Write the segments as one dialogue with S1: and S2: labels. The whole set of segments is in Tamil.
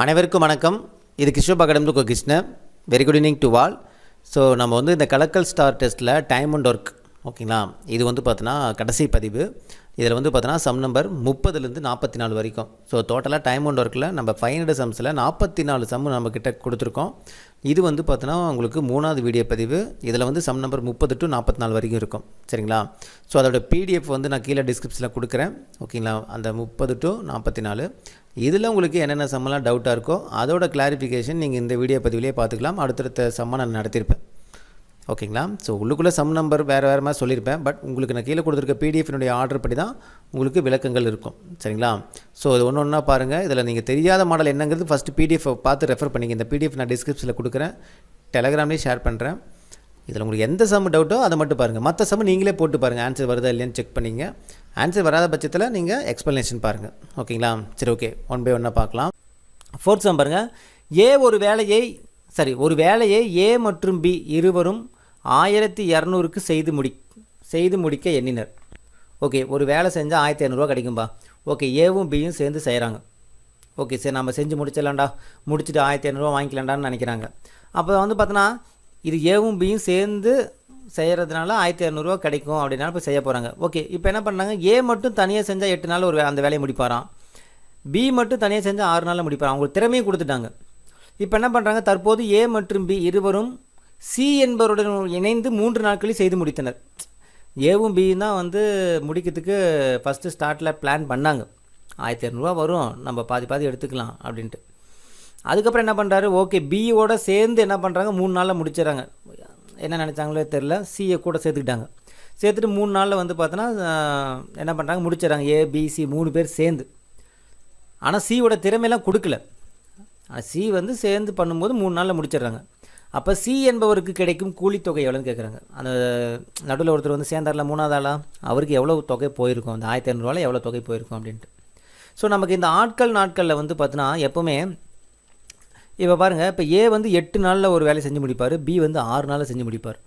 S1: அனைவருக்கும் வணக்கம். இது கிஷோப் academy Krishna. Very good evening to all. So நம்ம வந்து இந்த கலக்கல் ஸ்டார் டெஸ்ட்டில் டைம் அண்ட் ஒர்க் ஓகேங்களா, இது வந்து பார்த்தோன்னா கடைசி பதிவு. இதில் வந்து பார்த்தோன்னா சம் நம்பர் 30லேருந்து 44 வரைக்கும். ஸோ டோட்டலாக டைம் அண்ட் ஒர்க்கில் நம்ம 500 சம்ஸில் 44 சம் நம்மக்கிட்ட கொடுத்துருக்கோம். இது வந்து பார்த்தோன்னா உங்களுக்கு 3வது வீடியோ பதிவு. இதில் வந்து சம் நம்பர் 30 to 44 வரைக்கும் இருக்கும். சரிங்களா? ஸோ அதோட பிடிஎஃப் வந்து நான் கீழே டிஸ்கிரிப்ஷனில் கொடுக்குறேன். ஓகேங்களா? அந்த 30 to 44 இதில் உங்களுக்கு என்னென்ன சம்மெல்லாம் டவுட்டாக இருக்கோ அதோட கிளாரிஃபிகேஷன் நீங்கள் இந்த வீடியோ பதிவிலே பார்த்துக்கலாம். அடுத்தடுத்த சம்மை நான் நடத்தியிருப்பேன். ஓகேங்களா? ஸோ உள்ளுக்குள்ளே சம் நம்பர் வேறு மாதிரி சொல்லியிருப்பேன். பட் உங்களுக்கு நான் கீழே கொடுத்துருக்க பிடிஎஃபினுடைய ஆர்டர் படி தான் உங்களுக்கு விளக்கங்கள் இருக்கும். சரிங்களா? ஸோ இது ஒன்று ஒன்றா பாருங்கள். இதில் நீங்கள் தெரியாத மாடல் என்னங்கிறது ஃபஸ்ட்டு பிடிஎஃப் பார்த்து ரெஃபர் பண்ணிங்க. இந்த பிடிஎஃப் நான் டிஸ்கிரிப்ஷனில் கொடுக்குறேன், டெலகிராம்லேயும் ஷேர் பண்ணுறேன். இதில் உங்களுக்கு எந்த சம் டவுட்டோ அதை மட்டும் பாருங்கள். மற்ற சம் நீங்களே போட்டு பாருங்கள், ஆன்சர் வருதா இல்லையான்னு செக் பண்ணிங்க. ஆன்சர் வராத பட்சத்தில் நீங்கள் எக்ஸ்ப்ளனேஷன் பாருங்கள். ஓகேங்களா? சரி, ஓகே, ஒன் பை ஒன்னாக பார்க்கலாம். ஃபோர்த் சம் பாருங்கள். ஒரு வேலையை ஏ மற்றும் பி இருவரும் 1200க்கு செய்து முடிக்க எண்ணினர். ஓகே, ஒரு வேலை செஞ்சால் 1200 கிடைக்கும்பா. ஓகே, ஏவும் பியும் சேர்ந்து செய்கிறாங்க. ஓகே, சரி நம்ம செஞ்சு முடிச்சிடலாம்டா, முடிச்சுட்டு 1500 வாங்கிக்கலாம்டான்னு நினைக்கிறாங்க. அப்போ வந்து பார்த்தோன்னா இது ஏவும் பியும் சேர்ந்து செய்கிறதுனால 1200 கிடைக்கும் அப்படின்னாலும் இப்போ செய்ய போகிறாங்க. ஓகே, இப்போ என்ன பண்ணாங்க, ஏ மட்டும் தனியாக செஞ்சால் 8 நாள் அந்த வேலையை முடிப்பாராம். பி மட்டும் தனியாக செஞ்சால் 6 நாளில் முடிப்பாராம். அவங்களுக்கு திறமையும் கொடுத்துட்டாங்க. இப்போ என்ன பண்ணுறாங்க, தற்போது ஏ மற்றும் பி இருவரும் சி என்பவருடன் இணைந்து 3 நாட்களில் செய்து முடித்தனர். ஏவும் பியும் தான் வந்து முடிக்கிறதுக்கு ஃபஸ்ட்டு ஸ்டார்ட்டில் பிளான் பண்ணாங்க. 1200 வரும், நம்ம பாதி எடுத்துக்கலாம் அப்படின்ட்டு. அதுக்கப்புறம் என்ன பண்ணுறாரு, ஓகே பியோட சேர்ந்து என்ன பண்ணுறாங்க, 3 நாளில் முடிச்சிடறாங்க. என்ன நினச்சாங்களோ தெரில, சியை கூட சேர்த்துக்கிட்டாங்க. சேர்த்துட்டு 3 நாளில் வந்து பார்த்தோன்னா என்ன பண்ணுறாங்க, முடிச்சிடறாங்க. ஏ பி சி 3 பேர் சேர்ந்து. ஆனால் சியோட திறமையெல்லாம் கொடுக்கல. சி வந்து சேர்ந்து பண்ணும்போது 3 நாளில் முடிச்சிடுறாங்க. அப்போ சி என்பவருக்கு கிடைக்கும் கூலித்தொகை எவ்வளோன்னு கேட்குறாங்க. அந்த நடுவில் ஒருத்தர் வந்து சேர்ந்தார்ல 3வது ஆளா, அவருக்கு எவ்வளோ தொகை போயிருக்கும், அந்த 1500 எவ்வளோ தொகை போயிருக்கும் அப்படின்ட்டு. ஸோ நமக்கு இந்த நாட்களில் வந்து பார்த்தோன்னா எப்போவுமே இப்போ பாருங்கள், இப்போ ஏ வந்து 8 நாளில் ஒரு வேலையை செஞ்சு முடிப்பார், பி வந்து 6 நாளில் செஞ்சு முடிப்பார்.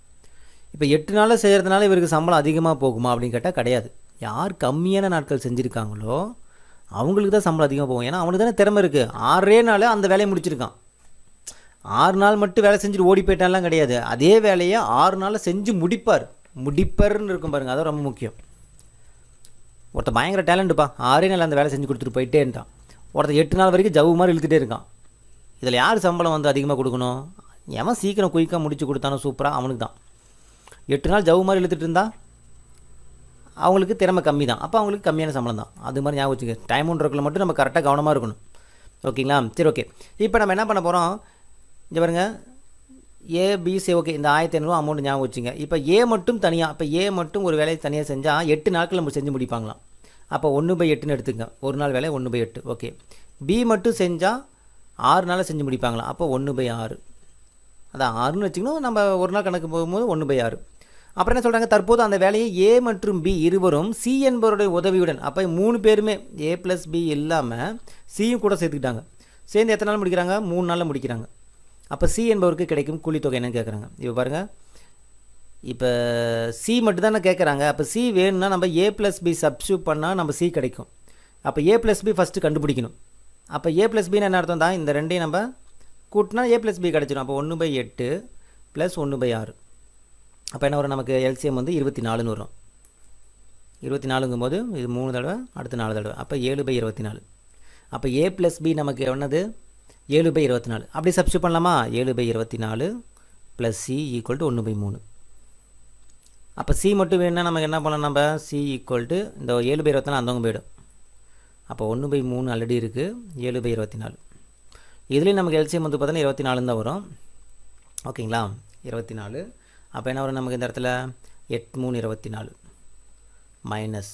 S1: இப்போ 8 நாளில் செய்கிறதுனால இவருக்கு சம்பளம் அதிகமாக போகுமா அப்படின்னு கேட்டால் கிடையாது. யார் கம்மியான நாட்கள் செஞ்சுருக்காங்களோ அவங்களுக்கு தான் சம்பளம் அதிகமாக போகும். ஏன்னா அவனுக்கு தானே திறமை இருக்குது. 6 நாளில் அந்த வேலையை முடிச்சிருக்கான். 6 நாள் மட்டும் வேலை செஞ்சுட்டு ஓடி போயிட்டாலாம் கிடையாது. அதே வேலையை 6 நாளில் செஞ்சு முடிப்பர்னு இருக்கும் பாருங்கள், அதான் ரொம்ப முக்கியம். ஒருத்தர் பயங்கர டேலண்ட்டுப்பா, 6 நாள் அந்த வேலை செஞ்சு கொடுத்துட்டு போயிட்டேன்ட்டான். ஒருத்தர் 8 நாள் வரைக்கும் ஜவ்வு மாதிரி இழுத்துகிட்டே இருக்கான். இதில் யார் சம்பளம் வந்து அதிகமாக கொடுக்கணும்? எவன் சீக்கிரம் குயிக்காக முடிச்சு கொடுத்தானோ சூப்பராக அவனுக்கு தான். 8 நாள் ஜவ்வு மாதிரி இழுத்துட்டு இருந்தால் அவங்களுக்கு திறமை கம்மி தான். அப்போ அவங்களுக்கு கம்மியான சம்பளம் தான். அது மாதிரி ஞாபகம் வச்சுக்க. டைம் ஒன்றுக்குள்ள மட்டும் நம்ம கரெக்டாக கவனமாக இருக்கணும். ஓகேங்களா? சரி, ஓகே. இப்போ நம்ம என்ன பண்ண போகிறோம், இங்கே பாருங்க, ஏபிசி. ஓகே, இந்த 1500 அமௌண்ட் ஞாபகம் வச்சுங்க. இப்போ ஏ மட்டும் தனியாக, இப்போ ஏ மட்டும் ஒரு வேலையை தனியாக செஞ்சால் 8 நாட்கள் நம்ம செஞ்சு முடிப்பாங்களாம். அப்போ 1/8ன்னு எடுத்துங்க. ஒரு நாள் வேலை 1/8. ஓகே, பி மட்டும் செஞ்சால் 6 நாளில் செஞ்சு முடிப்பாங்களாம். அப்போ 1/6. அதான் 6ன்னு வச்சுக்கணும். நம்ம ஒரு நாள் கணக்கு போகும்போது 1/6. அப்புறம் என்ன சொல்கிறாங்க, தற்போது அந்த வேலையை ஏ மற்றும் பி இருவரும் சி என்பவருடைய உதவியுடன், அப்போ 3 பேருமே ஏ ப்ளஸ் பி இல்லாமல் சியும் கூட சேர்த்துக்கிட்டாங்க. சேர்ந்து எத்தனை நாள் முடிக்கிறாங்க, 3 நாளில் முடிக்கிறாங்க. அப்போ சி என்பவருக்கு கிடைக்கும் கூலித்தொகை என்னன்னு கேட்குறாங்க. இப்போ பாருங்கள், இப்போ சி மட்டும் தானே கேட்குறாங்க. அப்போ சி வேணும்னா நம்ம ஏ ப்ளஸ் பி சப்ஸ்டியூட் பண்ணால் நம்ம சி கிடைக்கும். அப்போ ஏ ப்ளஸ் பி ஃபஸ்ட்டு கண்டுபிடிக்கணும். அப்போ ஏ ப்ளஸ் பின்னு என்ன அர்த்தம் தான், இந்த ரெண்டையும் நம்ம கூட்டினா ஏ ப்ளஸ் பி கிடச்சிடும். அப்போ 1/8 + 1/6. அப்போ என்ன வரும், நமக்கு எல்சிஎம் வந்து 24ன்னு வரும். 24ங்கும் போது இது 3 தடவை, அடுத்து 4 தடவை. அப்போ 7/24. அப்போ ஏ ப்ளஸ் பி நமக்கு என்னது, 7/24. அப்படி சப்ஸ்டியூட் பண்ணலாமா, 7/24 + சி = 1/3. அப்போ சி மட்டும் வேணும்னா நமக்கு என்ன பண்ணலாம், நம்ம சி = இந்த 7/24 அந்தவங்க போயிடும். அப்போ 1/3 ஆல்ரெடி இருக்குது, 7/24. இதுலேயும் நமக்கு எல்சிஎம் வந்து பார்த்தோன்னா 24 தான் வரும். ஓகேங்களா? 24. அப்போ என்ன வரும் நமக்கு இந்த இடத்துல, 8 3 24 மைனஸ்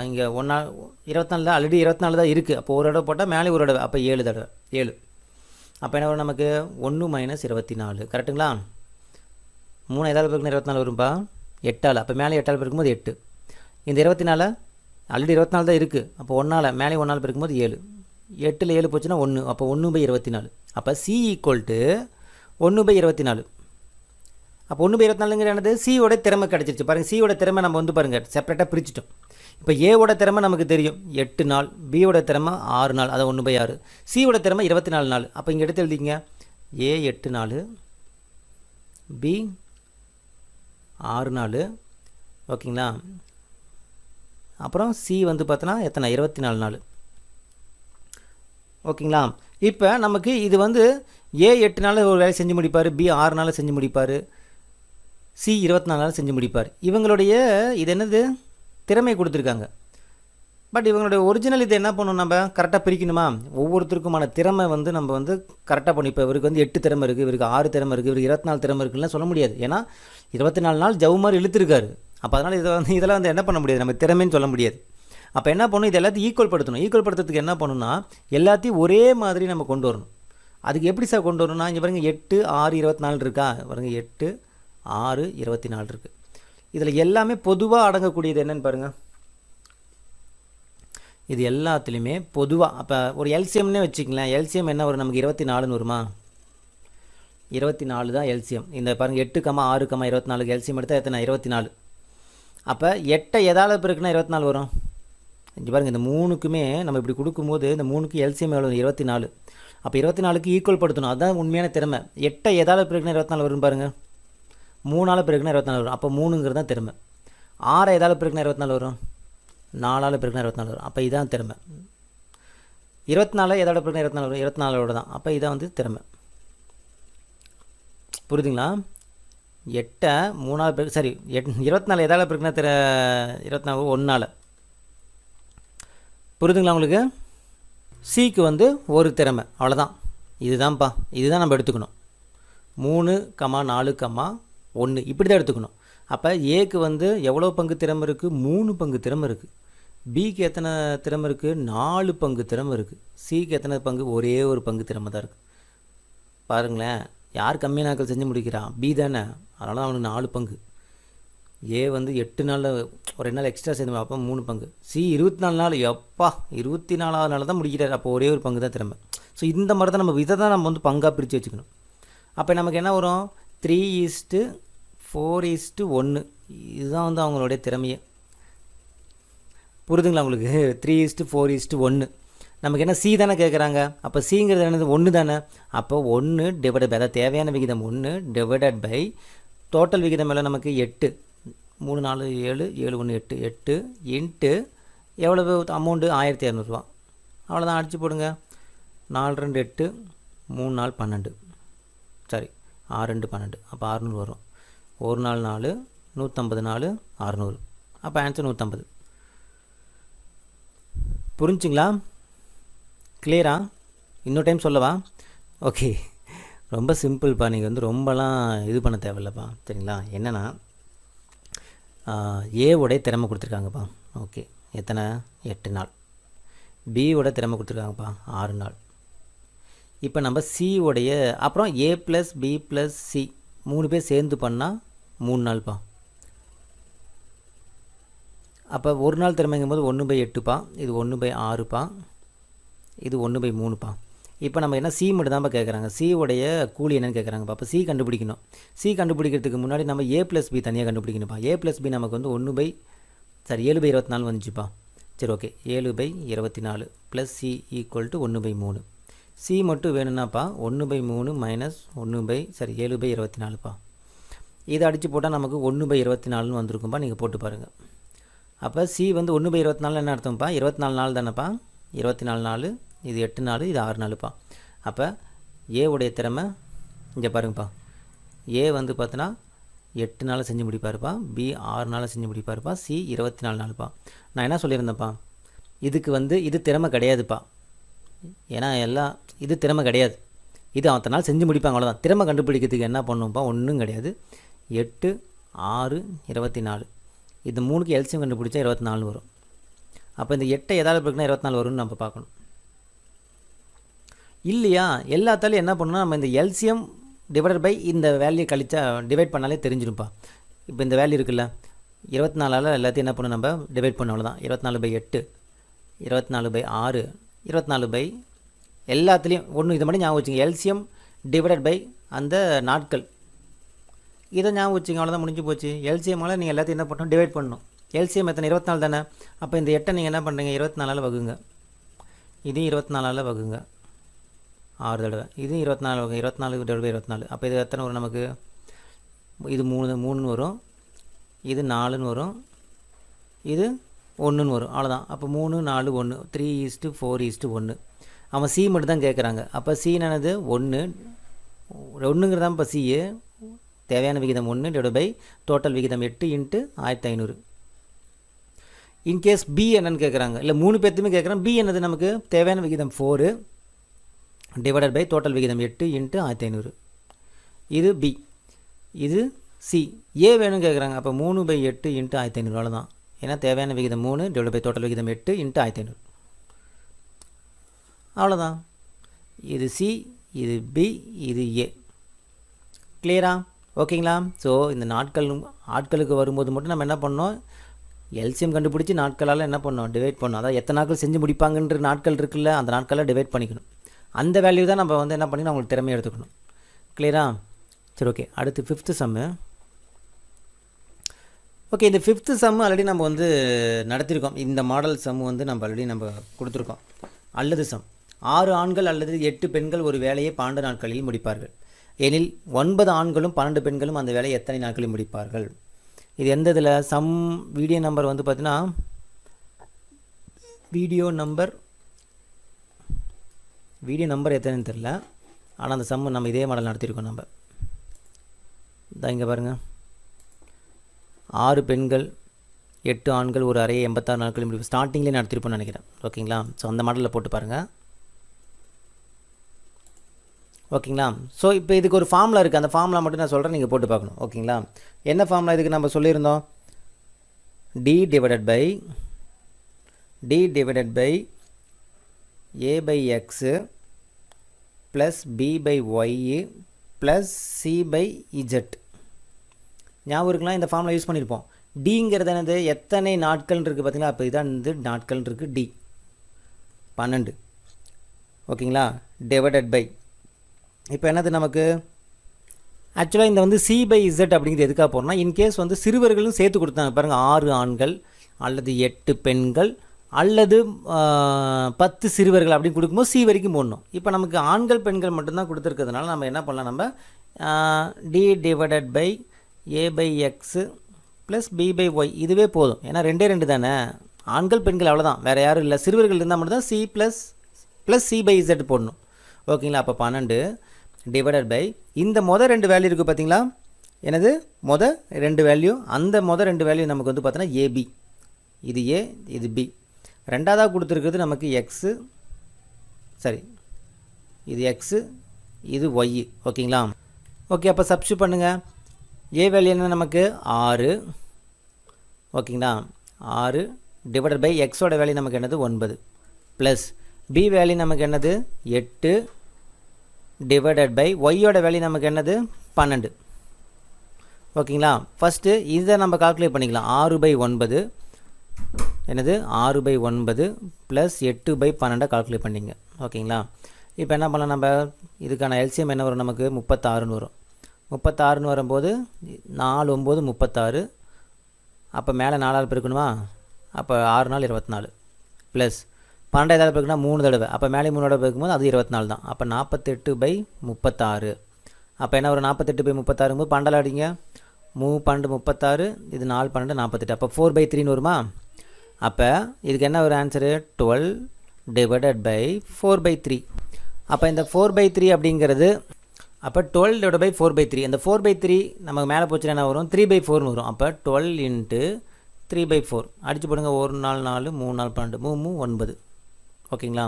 S1: இங்கே 24 தான், ஆல்ரெடி 24 தான் இருக்குது. அப்போ ஒரு தடவை போட்டால் மேலே ஒரு தடவை, அப்போ 7 தடவை 7. அப்போ என்ன வரும் நமக்கு, 1 - 24. கரெக்டுங்களா? 3 எதாவது பேருக்கு 24 வரும்பா, 8ஆல். அப்போ மேலே 8ஆல் பெருக்கும்போது 8. இந்த 24 ஆல்ரெடி 24 தான் இருக்குது. அப்போ 1ஆல் மேலே 1ஆல் பெருக்கும்போது 7. 8ல் 7 போச்சுன்னா 1. அப்போ 1/24. அப்போ சி = 1/24. அப்போ 1/24ங்கிற என்னது, சியோட திறமை கிடச்சிருச்சு. பாருங்கள், சியோட திறமை நம்ம வந்து பாருங்கள் செப்பரேட்டாக பிரிச்சுட்டோம். இப்போ ஏவோட திறமை நமக்கு தெரியும் 8 நாள், பியோட திறமை 6 நாள், அதை 1/6. சியோட திறமை 24 நாள். அப்போ இங்கே எடுத்து எழுதிங்க, ஏ 8 நாள், பி 6 நாள், ஓகேங்களா. அப்புறம் சி வந்து பார்த்தோன்னா எத்தனை 24 நாள், ஓகேங்களா. இப்போ நமக்கு இது வந்து ஏ 8 நாள் ஒரு வேலை செஞ்சு முடிப்பார், பி 6 நாள் செஞ்சு முடிப்பார், சி 24 நாள் செஞ்சு முடிப்பார். இவங்களுடைய இது என்னது திறமை கொடுத்துருக்காங்க. பட் இவங்களுடைய ஒரிஜினல் இது என்ன பண்ணணும், நம்ம கரெக்டாக பிரிக்கணுமா. ஒவ்வொருத்தருக்குமான திறமை வந்து நம்ம வந்து கரெக்டாக பண்ணி, இப்போ இவருக்கு வந்து 8 திறமை இருக்குது, இவருக்கு 6 திறமை இருக்குது, இவருக்கு 24 திறமை இருக்குன்னு சொல்ல முடியாது. ஏன்னா 24 நாள் ஜவு மாதிரி இழுத்துருக்காரு. அப்போ அதனால் இதெல்லாம் வந்து என்ன பண்ண முடியாது, நம்ம திறமைன்னு சொல்ல முடியாது. அப்போ என்ன பண்ணணும், இது எல்லாத்தையும் ஈக்குவல் படுத்தணும். ஈக்குவல் படுத்துறதுக்கு என்ன பண்ணணும்னா எல்லாத்தையும் ஒரே மாதிரி நம்ம கொண்டு வரணும். அதுக்கு எப்படி சார் கொண்டு வரணும்னா, இங்கே பாருங்கள் 8 6 24 இருக்கா, பாருங்கள் 8 6 24 இருக்குது. இதில் எல்லாமே பொதுவாக அடங்கக்கூடியது என்னென்னு பாருங்கள். இது எல்லாத்துலேயுமே பொதுவாக அப்போ ஒரு எல்சிஎம்னே வச்சுக்கலாம். எல்சிஎம் என்ன வரும் நமக்கு 24ன்னு வருமா, 24 தான் எல்சிஎம். இந்த பாருங்கள் 8, 6, 24 எல்சிஎம் எடுத்தால் எத்தனை 24. அப்போ 8 எதால் பிறகுனா 24 வரும். இங்கே பாருங்கள் இந்த 3க்குமே நம்ம இப்படி கொடுக்கும்போது இந்த 3க்கு எல்சிஎம் எவ்வளோ 24. அப்போ 24க்கு ஈக்குவல் படுத்தணும், அதுதான் உண்மையான திறமை. 8 எதால் பிறகுனா 24 வரும் பாருங்கள், 3ஆல் பிறகுனா 24 வரும். அப்போ 3ங்கிறது தான் திறமை. 6 எதால் பிறகுனா 24 வரும், 4ஆல் பிறகுனா 24 வரும். அப்போ இதான் திறமை. 24 எதோட பிறகுனா 24 வரும், 24ஓட தான். அப்போ இதான் வந்து திறமை. புரியுதுங்களா. 8 3ஆல் பிறகு சரி 24 எதால் பிறகுனா 24 1ஆல். புரியுதுங்களா உங்களுக்கு. சிக்கு வந்து ஒரு திறமை, அவ்வளோதான். இதுதான்ப்பா, இதுதான் நம்ம எடுத்துக்கணும். 3, 4, 1 இப்படி தான் எடுத்துக்கணும். அப்போ ஏக்கு வந்து எவ்வளோ பங்கு திறமை இருக்குது, 3 பங்கு திறமை இருக்குது. பிக்கு எத்தனை திறமை இருக்குது, 4 பங்கு திறமை இருக்குது. சிக்கு எத்தனை பங்கு, ஒரே ஒரு பங்கு திறமை தான் இருக்குது. பாருங்களேன், யார் கம்மியான நாட்கள் செஞ்சு முடிக்கிறான், பி தானே, அதனால தான் அவனுக்கு 4 பங்கு. ஏ வந்து 8 நாளில் ஒரு 2 நாள் எக்ஸ்ட்ரா சேர்ந்து, அப்போ 3 பங்கு. சி 24 நாள், எப்பா 24வது நாள் தான் முடிக்கிறார், அப்போ ஒரே ஒரு பங்கு தான் திறமை. ஸோ இந்த மாதிரி தான் நம்ம இதை தான் நம்ம வந்து பங்காக பிரித்து வச்சுக்கணும். அப்போ நமக்கு என்ன வரும், 3:4:1 இதுதான் வந்து அவங்களுடைய திறமையே. புரிதுங்களா உங்களுக்கு. 3:4:1 நமக்கு என்ன சி தானே கேட்குறாங்க. அப்போ சிங்கிறது என்னது 1 தானே. அப்போ 1 டிவைடட் பை, அதாவது தேவையான விகிதம் 1 டிவைடட் பை டோட்டல் விகிதம் எல்லாம் நமக்கு 8. 3 4 7 7 1 8 8 இன்ட்டு எவ்வளவு அமௌண்ட்டு 1200 அவ்வளோதான். அடித்து போடுங்க. 4 2 8 3 4 12 சரி 6 2 12. அப்போ 600 வரும். 1 நாள் 4 150 4 600. அப்போ ஆன்சர் 150. புரிஞ்சுங்களா, கிளியரா? இன்னொரு டைம் சொல்லவா? ஓகே, ரொம்ப சிம்பிள்ப்பா. நீங்கள் வந்து ரொம்பலாம் இது பண்ண தேவையில்லப்பா, சரிங்களா. என்னென்னா ஏவோடைய திறமை கொடுத்துருக்காங்கப்பா. ஓகே, எத்தனை 8 நாள். பியோட திறமை கொடுத்துருக்காங்கப்பா 6 நாள். இப்போ நம்ம சியோடைய அப்புறம் ஏ ப்ளஸ் பி ப்ளஸ் சி 3 பேர் சேர்ந்து பண்ணால் 3 நாள்ப்பா. அப்போ ஒரு நாள் திறமைங்கும் போது 1/8பா, இது 1/6பா, இது 1/3பா. இப்போ நம்ம என்ன சி மட்டும் தான்ப்பா கேட்குறாங்க. சியோடைய கூலி என்னென்னு கேட்குறாங்கப்பா. அப்போ சி கண்டுபிடிக்கணும். சி கண்டுபிடிக்கிறதுக்கு முன்னாடி நம்ம ஏ ப்ளஸ் பி தனியாக கண்டுபிடிக்கணும்ப்பா. ஏ ப்ளஸ் பி நமக்கு வந்து 7/24 வந்துச்சுப்பா. சரி okay, 7/24 plus C equal to 1/3. C மட்டும் வேணும்னாப்பா 1/3 மைனஸ் 7/24பா. இதை அடித்து போட்டால் நமக்கு 1/24ன்னு வந்திருக்கும்ப்பா. நீங்கள் போட்டு பாருங்கள். அப்போ சி வந்து 1/24 என்ன அர்த்தம்ப்பா, 24 நாள் தானேப்பா. 24 நாள், இது 8 நாள், இது 6 நாளுப்பா. அப்போ ஏவுடைய திறமை இங்கே பாருங்கப்பா. ஏ வந்து பார்த்தோன்னா 8 நாள் செஞ்சு முடிப்பாருப்பா, பி 6 நாள் செஞ்சு முடிப்பாருப்பா, சி 24 நாளுப்பா. நான் என்ன சொல்லியிருந்தேன்ப்பா, இதுக்கு வந்து இது திறமை கிடையாதுப்பா. ஏன்னா இது திறமை கிடையாது. இது அத்தனை நாள் செஞ்சு முடிப்பாங்க, அவ்வளோதான். திறமை கண்டுபிடிக்கிறதுக்கு என்ன பண்ணும்ப்பா, ஒன்றும் கிடையாது. 8 6 24 இது 3க்கு எல்சியம் கண்டுபிடிச்சா 24 வரும். அப்போ இந்த 8 எதாவது இருக்குன்னா 24 வரும்னு நம்ம பார்க்கணும் இல்லையா. எல்லாத்தாலையும் என்ன பண்ணணும், நம்ம இந்த எல்சியம் டிவைடட் பை இந்த வேல்யூ கழிச்சா டிவைட் பண்ணாலே தெரிஞ்சிருப்பா. இப்போ இந்த வேல்யூ இருக்குல்ல 24ஆல் எல்லாத்தையும் என்ன பண்ணணும், நம்ம டிவைட் பண்ண அவ்வளோதான். 24/8 24/6 24 எல்லாத்துலேயும் ஒன்று. இதை மட்டும் ஞாபகம் வச்சுங்க, எல்சியம் டிவைடட் பை அந்த நாட்கள். இதை ஞாபகம் வச்சுங்க, அவ்வளோதான், முடிஞ்சு போச்சு. எல்சிஎம்மால் நீங்கள் எல்லாத்தையும் என்ன பண்ணணும், டிவைட் பண்ணணும். எல்சிஎம் எத்தனை 24 தானே. அப்போ இந்த 8 நீங்கள் என்ன பண்ணுறீங்க 24ஆல் வகுங்க. இதையும் 24ஆல் வகுங்க 6 தடவை. இதையும் 24 வகுங்க. 24/24. அப்போ இது எத்தனை வரும் நமக்கு? இது 3 வரும், இது 4 வரும், இது 1 வரும். அவ்வளோதான். அப்போ 3 4 1 3:4:1. அவன் சி மட்டும் தான் கேட்குறாங்க. அப்போ சி என்னது 1 தான். இப்போ சி தேவையான விகிதம் 1 டோட்டல் விகிதம் 8 × 1500. இன்கேஸ் பி என்னன்னு கேட்குறாங்க, இல்லை 3 பேர்த்துமே கேட்குறாங்க. பி என்னது நமக்கு தேவையான விகிதம் 4 டோட்டல் விகிதம் 8 × 1500. இது பி. இது சி. ஏ வேணும் கேட்குறாங்க. அப்போ 3/8 × 1500. அவ்வளோதான். ஏன்னா தேவையான விகிதம் 3 டோட்டல் விகிதம் 8 × 1500. அவ்வளோதான். இது சி, இது பி, இது ஏ. கிளியரா? ஓகேங்களா? ஸோ இந்த ஆட்களுக்கு வரும்போது மட்டும் நம்ம என்ன பண்ணோம், எல்சிஎம் கண்டுபிடிச்சி நாட்களால் என்ன பண்ணோம், டிவைட் பண்ணோம். அதாவது எத்தனை நாட்கள் செஞ்சு முடிப்பாங்கன்ற நாட்கள் இருக்குல்ல, அந்த நாட்களில் டிவைட் பண்ணிக்கணும். அந்த வேல்யூ தான் நம்ம வந்து என்ன பண்ணி அவங்களுக்கு திறமையை எடுத்துக்கணும். கிளியரா? சரி, ஓகே. அடுத்து 5th சம்மு. ஓகே, இந்த 5th சம்மு ஆல்ரெடி நம்ம வந்து நடத்தியிருக்கோம். இந்த மாடல் சம்மு வந்து நம்ம ஆல்ரெடி நம்ம கொடுத்துருக்கோம். அல்லது சம் 6 ஆண்கள் அல்லது 8 பெண்கள் ஒரு வேலையை 12 நாட்களில் முடிப்பார்கள் எனில் 9 ஆண்களும் 12 பெண்களும் அந்த வேலையை எத்தனை நாட்களில் முடிப்பார்கள்? இது எந்த இதில் சம் வீடியோ நம்பர் வந்து பார்த்தீங்கன்னா வீடியோ நம்பர் எத்தனைன்னு தெரில. ஆனால் அந்த சம்மு நம்ம இதே மாடல் நடத்தியிருக்கோம். நம்ம இதான் இங்கே பாருங்கள், 6 பெண்கள் 8 ஆண்கள் ஒரு அறையை 86 நாட்களில் முடிப்பு. ஸ்டார்டிங்லேயே நடத்திருப்போம்னு நினைக்கிறேன். ஓகேங்களா? ஸோ அந்த மாடலில் போட்டு பாருங்கள். ஓகேங்களா? ஸோ இப்போ இதுக்கு ஒரு ஃபார்முலா இருக்குது. அந்த ஃபார்முலா மட்டும் நான் சொல்கிறேன், நீங்கள் போட்டு பார்க்கணும். ஓகேங்களா? என்ன ஃபார்முலா இதுக்கு நம்ம சொல்லியிருந்தோம்? d divided by a/x plus b/y plus c/z. ஞாபகம் இருக்கலாம், இந்த ஃபார்முலா யூஸ் பண்ணியிருப்போம். டிங்கிறது என்னது, எத்தனை நாட்கள் இருக்குது பார்த்தீங்களா? அப்போ இதான் வந்து நாட்கள் இருக்குது. டி 12. ஓகேங்களா? டிவைடட் பை இப்போ என்னது நமக்கு ஆக்சுவலாக இந்த வந்து c/z அப்படிங்கிறது எதுக்காக போகிறோம்னா, இன்கேஸ் வந்து சிறுவர்களும் சேர்த்து கொடுத்தாங்க பாருங்கள். 6 ஆண்கள் அல்லது 8 பெண்கள் அல்லது 10 சிறுவர்கள் அப்படின்னு கொடுக்கும்போது சி வரைக்கும் போடணும். இப்போ நமக்கு ஆண்கள் பெண்கள் மட்டும்தான் கொடுத்துருக்கிறதுனால நம்ம என்ன பண்ணலாம், நம்ம d divided by a/x plus b/y இதுவே போதும். ஏன்னா 2 தானே, ஆண்கள் பெண்கள் அவ்வளோதான், வேறு யாரும் இல்லை. சிறுவர்கள் இருந்தால் மட்டும்தான் c ப்ளஸ் c/z போடணும். ஓகேங்களா? அப்போ 12 டிவைடட் பை இந்த மொதல் 2 வேல்யூ இருக்குது பார்த்தீங்களா? எனது மொதல் 2 வேல்யூ, அந்த மொதல் 2 வேல்யூ நமக்கு வந்து பார்த்தோன்னா ஏபி. இது ஏ, இது பி. ரெண்டாவதாக கொடுத்துருக்குறது நமக்கு எக்ஸு, சரி இது எக்ஸு, இது ஒய். ஓகேங்களா? ஓகே, அப்போ சப்ஸ்டியூட் பண்ணுங்கள். ஏ வேல்யூ என்ன நமக்கு 6. ஓகேங்களா? 6 டிவைடட் பை எக்ஸோட வேல்யூ நமக்கு என்னது 9 ப்ளஸ் பி வேல்யூ நமக்கு என்னது 8 டிவைடட் பை ஒய்யோட வேல்யூ நமக்கு என்னது 12. ஓகேங்களா? ஃபஸ்ட்டு இதை நம்ம கால்குலேட் பண்ணிக்கலாம். 6/9 என்னது 6/9 ப்ளஸ் 8/12 கால்குலேட் பண்ணிங்க. ஓகேங்களா? இப்போ என்ன பண்ணலாம், நம்ம இதுக்கான எல்சிஎம் என்ன வரும் நமக்கு 36 வரும். 36 வரும்போது 4 9 36. அப்போ மேலே 4 பெருக்கணுமா? அப்போ 6 4 24 ப்ளஸ் 12 ஏதாவது பெருக்குனா 3 தடவை. அப்போ மேலே 3 தடவை பெருக்கும்போது அது 24 தான். அப்போ 48/36. அப்போ என்ன ஒரு 48/36 12 அடிங்க. 3 12 36, இது 4 12 48. அப்போ 4/3 வருமா? அப்போ இதுக்கு என்ன ஒரு ஆன்சரு 12 டிவைடட் பை 4/3. அப்போ இந்த 4/3 அப்படிங்கிறது அப்போ 12 டிவைட் பை 4/3. அந்த 4/3 நமக்கு மேலே போச்சுன்னா என்ன வரும் 3/4 வரும். அப்போ 12 × 3/4 அடிச்சு போடுங்க. 1 4 4 3 4 12 3 9. ஓகேங்களா?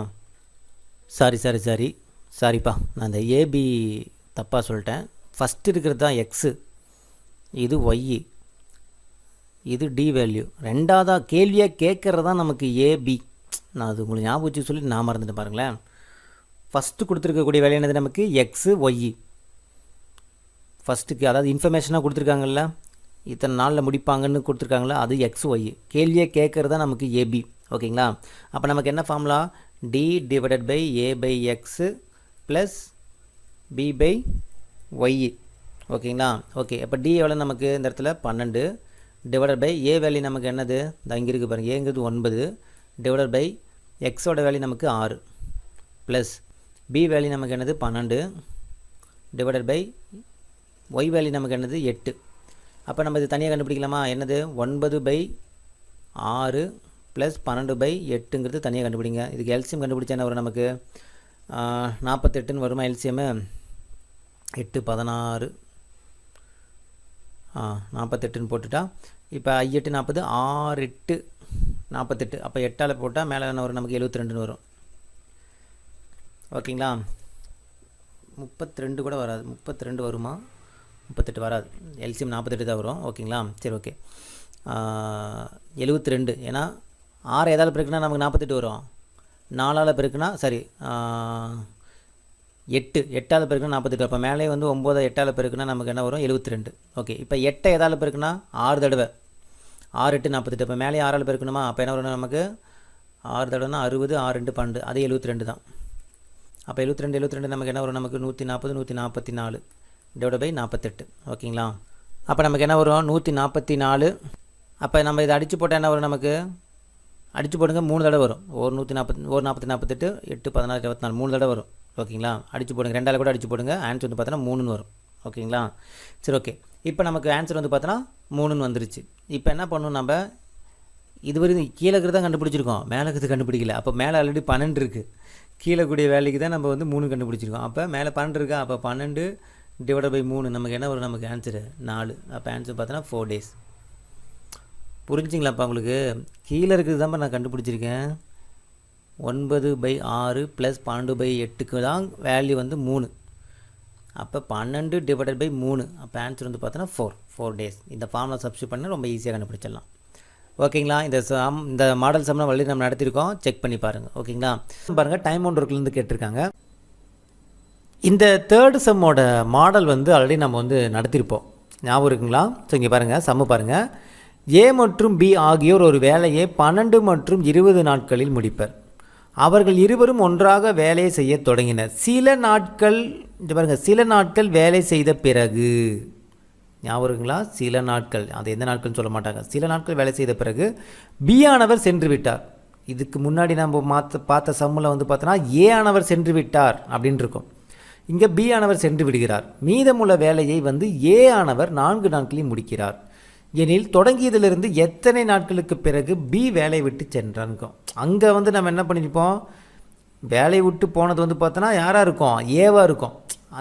S1: சாரிப்பா, நான் இந்த ஏபி தப்பாக சொல்லிட்டேன். ஃபஸ்ட்டு இருக்கிறது தான் எக்ஸு, இது ஒய்யு, இது டி வேல்யூ. ரெண்டாவதாக கேள்வியாக கேட்குறது தான் நமக்கு ஏபி. நான் அது உங்களுக்கு ஞாபகம் வச்சு சொல்லி நான் மறந்துட்டேன் பாருங்களேன். ஃபஸ்ட்டு கொடுத்துருக்கக்கூடிய வேல்யூ என்னது நமக்கு எக்ஸு ஒய்யு. ஃபஸ்ட்டுக்கு அதாவது இன்ஃபர்மேஷனாக கொடுத்துருக்காங்கல்ல, இத்தனை நாளில் முடிப்பாங்கன்னு கொடுத்துருக்காங்களா, அது எக்ஸ் ஒய். கேள்வியாக கேட்குறது தான் நமக்கு ஏபி. ஓகேங்களா? அப்போ நமக்கு என்ன formula, d divided by a/x plus b/y. ஓகேங்களா? ஓகே, அப்போ டி எவ்வளோ நமக்கு இந்த இடத்துல 12 டிவைடட் பை ஏ வேல்யூ நமக்கு என்னது இங்கே இருக்குது பாருங்கள், ஏங்கிறது 9 டிவைடட் பை எக்ஸோட வேல்யூ நமக்கு 6 ப்ளஸ் பி வேல்யூ நமக்கு என்னது 12 டிவைடட் பை ஒய் வேல்யூ நமக்கு என்னது 8. அப்போ நம்ம இது தனியாக கண்டுபிடிக்கலாமா? என்னது 9/6 ப்ளஸ் 12/8ங்கிறது தனியாக கண்டுபிடிங்க. இதுக்கு எல்சிஎம் கண்டுபிடிச்சா என்ன வரும் நமக்கு? 48ன்னு வருமா எல்சிஎம்மு? 8 16 48ன்னு போட்டுட்டா இப்போ 8 40 6 8 48. அப்போ 8ஆல் போட்டால் மேலே என்ன வரும் நமக்கு? 72ன்னு வரும். ஓகேங்களா? 32 கூட வராது, 32 வருமா? 38 வராது, எல்சிஎம் 48 தான் வரும். ஓகேங்களா? சரி ஓகே. 72 ஏன்னா 6 எதால் பெருக்குனா நமக்கு 48 வரும், 4ஆல் பெருக்குனா சரி 8ஆல் பெருக்குனா 48. அப்போ மேலே வந்து 9 8ஆல் பெருக்குனா நமக்கு என்ன வரும்? 72. ஓகே, இப்போ 8 எதால் பெருக்குனா 6 தடவை, 6 8 48. இப்போ மேலே 6ஆல் பெருக்கணுமா? அப்போ என்ன வரும் நமக்கு? 6 தடவைனா 60, 6 2 12, அதே 72 தான். அப்போ 72 நமக்கு என்ன வரும்? நமக்கு 140 144 டிவைட் பை 48. ஓகேங்களா? அப்போ நமக்கு என்ன வரும்? 144. அப்போ நம்ம இதை அடித்து போட்டால் என்ன வரும் நமக்கு? அடித்து போடுங்க, 3 தடவை வரும். ஒரு 140 ஒரு 40 48 8 16 24 3 தடவை வரும். ஓகேங்களா? அடித்து போடுங்க, 2ஆல் கூட அடித்து போடுங்க. ஆன்சர் வந்து பார்த்தோன்னா 3ன்னு வரும். ஓகேங்களா? சரி ஓகே. இப்போ நமக்கு ஆன்சர் வந்து பார்த்தோன்னா 3ன்னு வந்துருச்சு. இப்போ என்ன பண்ணணும்? நம்ம இதுவரை கீழே இருக்கிறது தான் கண்டுபிடிச்சிருக்கோம், மேலே இருக்கிறது கண்டுபிடிக்கல. அப்போ மேலே ஆல்ரெடி 12 இருக்குது, கீழே கூடிய வேலைக்கு தான் நம்ம வந்து 3 கண்டுபிடிச்சிருக்கோம். அப்போ மேலே 12 இருக்கா? அப்போ 12 டிவைட் பை 3 நமக்கு என்ன வரும்? நமக்கு ஆன்சரு 4. அப்போ ஆன்சர் பார்த்தோன்னா 4 days. புரிஞ்சிங்களாப்பா உங்களுக்கு? கீழே இருக்கிறது தான் நான் கண்டுபிடிச்சிருக்கேன். 9/6 ப்ளஸ் 12/8க்கு தான் வேல்யூ வந்து 3. அப்போ 12 டிவைடட் பை 3. அப்போ ஆன்சர் வந்து பார்த்தோன்னா 4 days. இந்த ஃபார்மில் சப்ஸ்டியூட் பண்ணால் ரொம்ப ஈஸியாக கண்டுபிடிச்சிடலாம். ஓகேங்களா? இந்த மாடல் சம்லாம் வழி நம்ம நடத்தியிருக்கோம், செக் பண்ணி பாருங்கள். ஓகேங்களா? பாருங்கள், டைம் ஒன் ஒர்க்லேருந்து கேட்டிருக்காங்க. இந்த தேர்டு சம்மோட மாடல் வந்து ஆல்ரெடி நம்ம வந்து நடத்தியிருப்போம், ஞாபகம் இருக்குங்களா? ஸோ இங்கே பாருங்கள், சம்மு பாருங்கள். ஏ மற்றும் பி ஆகியோர் ஒரு வேலையை 12 மற்றும் 20 நாட்களில் முடிப்பர். அவர்கள் இருவரும் ஒன்றாக வேலையை செய்ய தொடங்கினர். சில நாட்கள் வேலை செய்த பிறகு, ஞாபகம் இருக்குங்களா? சில நாட்கள், அது எந்த நாட்கள்னு சொல்ல மாட்டாங்க. சில நாட்கள் வேலை செய்த பிறகு பி ஆனவர் சென்று விட்டார். இதுக்கு முன்னாடி நம்ம பார்த்த சம்மில் வந்து பார்த்தோன்னா ஏ ஆனவர் சென்று விட்டார் அப்படின்னு இருக்கும். இங்கே பி ஆனவர் சென்று விடுகிறார். மீதமுள்ள வேலையை வந்து ஏ ஆனவர் 4 நாட்களில் முடிக்கிறார். எனில் தொடங்கியதிலிருந்து எத்தனை நாட்களுக்கு பிறகு பி வேலையை விட்டு சென்றான்கும். அங்கே வந்து நம்ம என்ன பண்ணியிருப்போம்? வேலையை விட்டு போனது வந்து பார்த்தோன்னா யாராக இருக்கும்? ஏவாக இருக்கும்.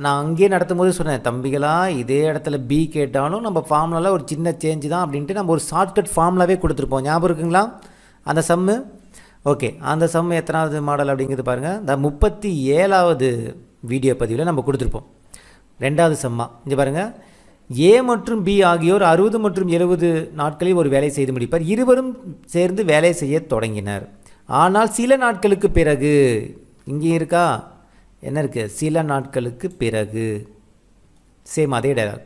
S1: நான் அங்கேயே நடத்தும் போது சொன்னேன், தம்பிகளாக இதே இடத்துல பி கேட்டாலும் நம்ம ஃபார்முலாவில் ஒரு சின்ன சேஞ்சு தான் அப்படின்ட்டு நம்ம ஒரு ஷார்ட்கட் ஃபார்முலாவே கொடுத்துருப்போம். ஞாபகம் இருக்குங்களா அந்த சம்மு? ஓகே, அந்த சம்மு எத்தனாவது மாடல் அப்படிங்கிறது பாருங்கள், இந்த 37வது வீடியோ பதிவில் நம்ம கொடுத்துருப்போம். 2வது சம்மா இங்கே பாருங்கள். ஏ மற்றும் பி ஆகியோர் 60 மற்றும் 70 நாட்களில் ஒரு வேலை செய்து முடிப்பார். இருவரும் சேர்ந்து வேலை செய்ய தொடங்கினர். ஆனால் சில நாட்களுக்கு பிறகு, இங்கே இருக்கா என்ன இருக்குது? சில நாட்களுக்கு பிறகு, சேம் அதே டயலாக்.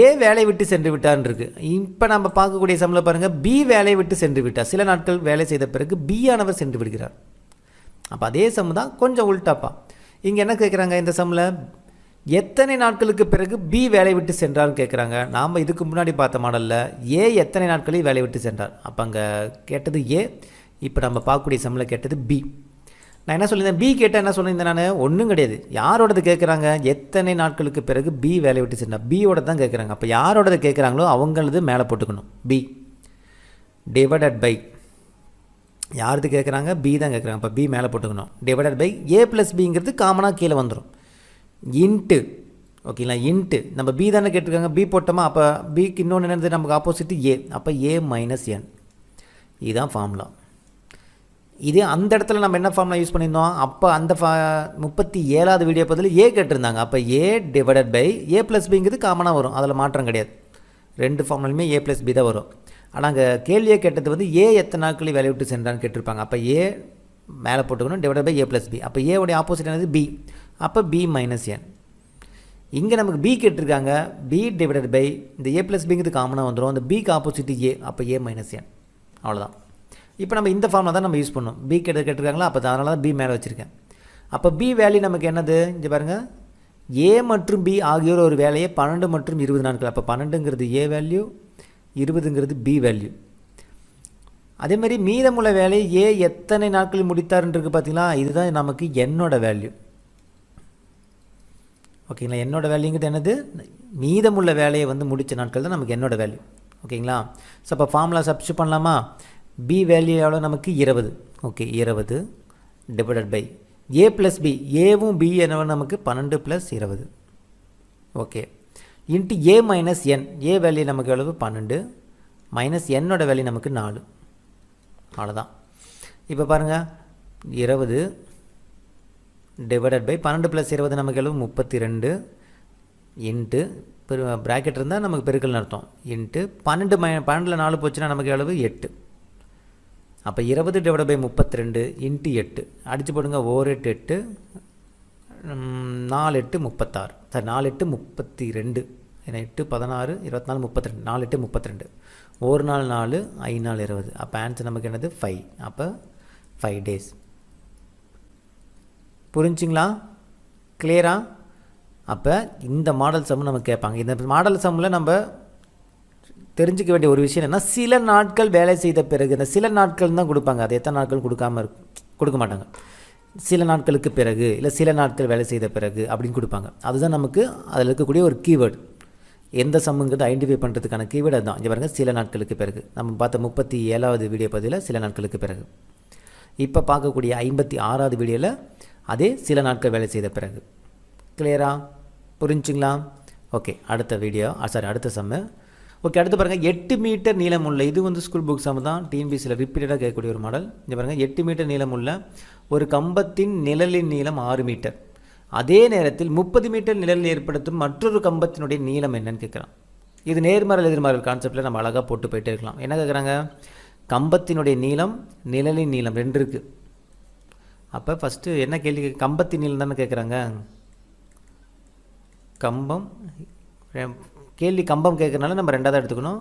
S1: ஏ வேலை விட்டு சென்று விட்டார்னு இருக்குது. இப்போ நம்ம பார்க்கக்கூடிய சம்மில் பாருங்கள், பி வேலையை விட்டு சென்று விட்டார். சில நாட்கள் வேலை செய்த பிறகு பி ஆனவர் சென்று விடுகிறார். அப்போ அதே சம் தான், கொஞ்சம் உள்டாப்பா. இங்கே என்ன கேட்குறாங்க? இந்த சம்மில் எத்தனை நாட்களுக்கு பிறகு பி வேலை விட்டு சென்றார்னு கேட்குறாங்க. நாம் இதுக்கு முன்னாடி பார்த்த மாடலில் ஏ எத்தனை நாட்களில் வேலை விட்டு சென்றார். அப்போ அங்கே கேட்டது ஏ, இப்போ நம்ம பார்க்கக்கூடிய சம்மில் கேட்டது பி. நான் என்ன சொல்லியிருந்தேன்? பி கேட்டால் என்ன சொல்லியிருந்தேன்? நான் ஒன்றும் கிடையாது. யாரோடது கேட்குறாங்க? எத்தனை நாட்களுக்கு பிறகு பி வேலை விட்டு சென்றார், பியோட தான் கேட்குறாங்க. அப்போ யாரோடது கேட்குறாங்களோ அவங்களது மேலே போட்டுக்கணும். பி டிவைடட் பை, யாரது கேட்குறாங்க? பி தான் கேட்குறாங்க. அப்போ பி மேலே போட்டுக்கணும். டிவைடட் பை ஏ ப்ளஸ் பிங்கிறது காமனாக கீழே வந்துடும். இன்ட்டு, ஓகேங்களா? இன்ட்டு நம்ம பி தானே கேட்டிருக்காங்க, பி போட்டோமா? அப்போ பிக்கு இன்னொன்று என்னது? நமக்கு ஆப்போசிட்டு ஏ. அப்போ ஏ மைனஸ் என். இதுதான் ஃபார்முலா. இதே அந்த இடத்துல நம்ம என்ன ஃபார்முலா யூஸ் பண்ணியிருந்தோம்? அப்போ அந்த 37வது வீடியோ பதில் ஏ கேட்டிருந்தாங்க. அப்போ ஏ டிவைடட் பை ஏ ப்ளஸ் பிங்கிறது காமனாக வரும், அதில் மாற்றம் கிடையாது. 2 ஃபார்முலையுமே ஏ ப்ளஸ் பி தான் வரும். ஆனால் அங்கே கேள்வியை கேட்டது வந்து ஏ எத்தனை நாட்களில் வேலை விட்டு சென்றான்னு கேட்டிருப்பாங்க. அப்போ ஏ மேலே போட்டுக்கணும், divided by A plus B. அப்போ ஏவுடைய ஆப்போசிட் என்னது? பி. அப்போ பி மைனஸ் என். இங்கே நமக்கு பி கேட்டிருக்காங்க, பி டிவைடட் பை இந்த ஏ ப்ளஸ் பிங்கிறது காமனாக வந்துடும், அந்த பிக்கு ஆப்போசிட் ஏ. அப்போ ஏ மைனஸ் என். அவ்வளோதான். இப்போ நம்ம இந்த ஃபார்மில் தான் நம்ம யூஸ் பண்ணோம். பி கேட்டிருக்காங்களா? அப்போ அதனால தான் பி மேலே வச்சுருக்கேன். அப்போ பி வேல்யூ நமக்கு என்னது? இங்கே பாருங்கள், ஏ மற்றும் பி ஆகியோர் ஒரு வேலையை 12 மற்றும் 20 நாட்கள். அப்போ 12ங்கிறது ஏ வேல்யூ, 20ங்கிறது பி வேல்யூ. அதே மாதிரி மீதமுள்ள வேலையை ஏ எத்தனை நாட்களில் முடித்தார்ன்றது பார்த்தீங்களா, இதுதான் நமக்கு என்னோட வேல்யூ. ஓகேங்களா, என்னோட வேல்யூங்கிறது என்னது, மீதமுள்ள வேலையை வந்து முடித்த நாட்கள் தான் நமக்கு என்னோட வேல்யூ. ஓகேங்களா, ஸோ அப்போ ஃபார்முலா சப்ஸ்டியூட் பண்ணலாமா. பி வேல்யூ எவ்வளோ நமக்கு 20. Okay, 20 divided by A plus B, ஏவும் பி என்ன நமக்கு 12 + 20. Okay, into A minus N, A value நமக்கு எவ்வளவு 12 மைனஸ் என்னோட வேல்யூ நமக்கு 4. அவ்வளோதான். இப்போ பாருங்கள், 20 டிவைடட் பை 12 + 20 நமக்கு எவ்வளவு 32 இன்ட்டு ப்ராக்கெட் இருந்தால் நமக்கு பெருக்கல்னு அர்த்தம், இன்ட்டு 12 4 போச்சுன்னா நமக்கு எவ்வளவு 8. அப்போ 20 டிவைட் பை 32 இன்ட்டு 8 அடித்து போடுங்க. 1 8 8 4 8 36, சாரி 4 8 32, ஏன்னா 8 16 24 32, 4 8 32, 1 நாள் 4 5 நாள் 20. அப்போ ஆன்சர் நமக்கு என்னது 5. அப்போ 5 days. புரிஞ்சுங்களா, கிளியரா? அப்போ இந்த மாடல் சம் நமக்கு கேட்பாங்க. இந்த மாடல் சம்மில் நம்ம தெரிஞ்சிக்க வேண்டிய ஒரு விஷயம் என்னென்னா, சில நாட்கள் வேலை செய்த பிறகு, இந்த சில நாட்கள் தான் கொடுப்பாங்க, அது எத்தனை நாட்கள் கொடுக்க மாட்டாங்க. சில நாட்களுக்கு பிறகு இல்லை சில நாட்கள் வேலை செய்த பிறகு அப்படின்னு கொடுப்பாங்க. அதுதான் நமக்கு அதில் இருக்கக்கூடிய ஒரு கீவேர்டு. எந்த சம்முங்கிறது ஐடென்டிஃபை பண்ணுறதுக்கான கீவேர்டு அதுதான். இங்கே பாருங்கள், சில நாட்களுக்கு பிறகு. நம்ம பார்த்த 37வது வீடியோ பதிவில் சில நாட்களுக்கு பிறகு. இப்போ பார்க்கக்கூடிய 56வது வீடியோவில் அதே சில நாட்கள் வேலை செய்த பிறகு. கிளியரா, புரிஞ்சுங்களா? ஓகே, அடுத்த வீடியோ அடுத்த சம்மு. ஓகே, அடுத்து பாருங்கள், 8 மீட்டர் நீளமுள்ள, இது வந்து ஸ்கூல் புக் சம் தான், டிஎன்பிசியில் ரிப்பீட்டடாக கேட்கக்கூடிய ஒரு மாடல். இங்கே பாருங்கள், 8 மீட்டர் நீளமுள்ள ஒரு கம்பத்தின் நிழலின் நீளம் 6 மீட்டர். அதே நேரத்தில் 30 மீட்டர் நிழல் ஏற்படுத்தும் மற்றொரு கம்பத்தினுடைய நீளம் என்னன்னு கேட்குறான். இது நேர்மாறல் எதிர்மாறல் கான்செப்டில் நம்ம அழகாக போட்டு போயிட்டே இருக்கலாம். என்ன கேட்குறாங்க, கம்பத்தினுடைய நீளம் நிழலின் நீளம் 2 இருக்குது. அப்போ ஃபஸ்ட்டு என்ன கேள்வி, கம்பத்தின் நீளம் தானே கேட்குறாங்க. கம்பம் கேள்வி கம்பம் கேட்குறதுனால நம்ம 2வது எடுத்துக்கணும்,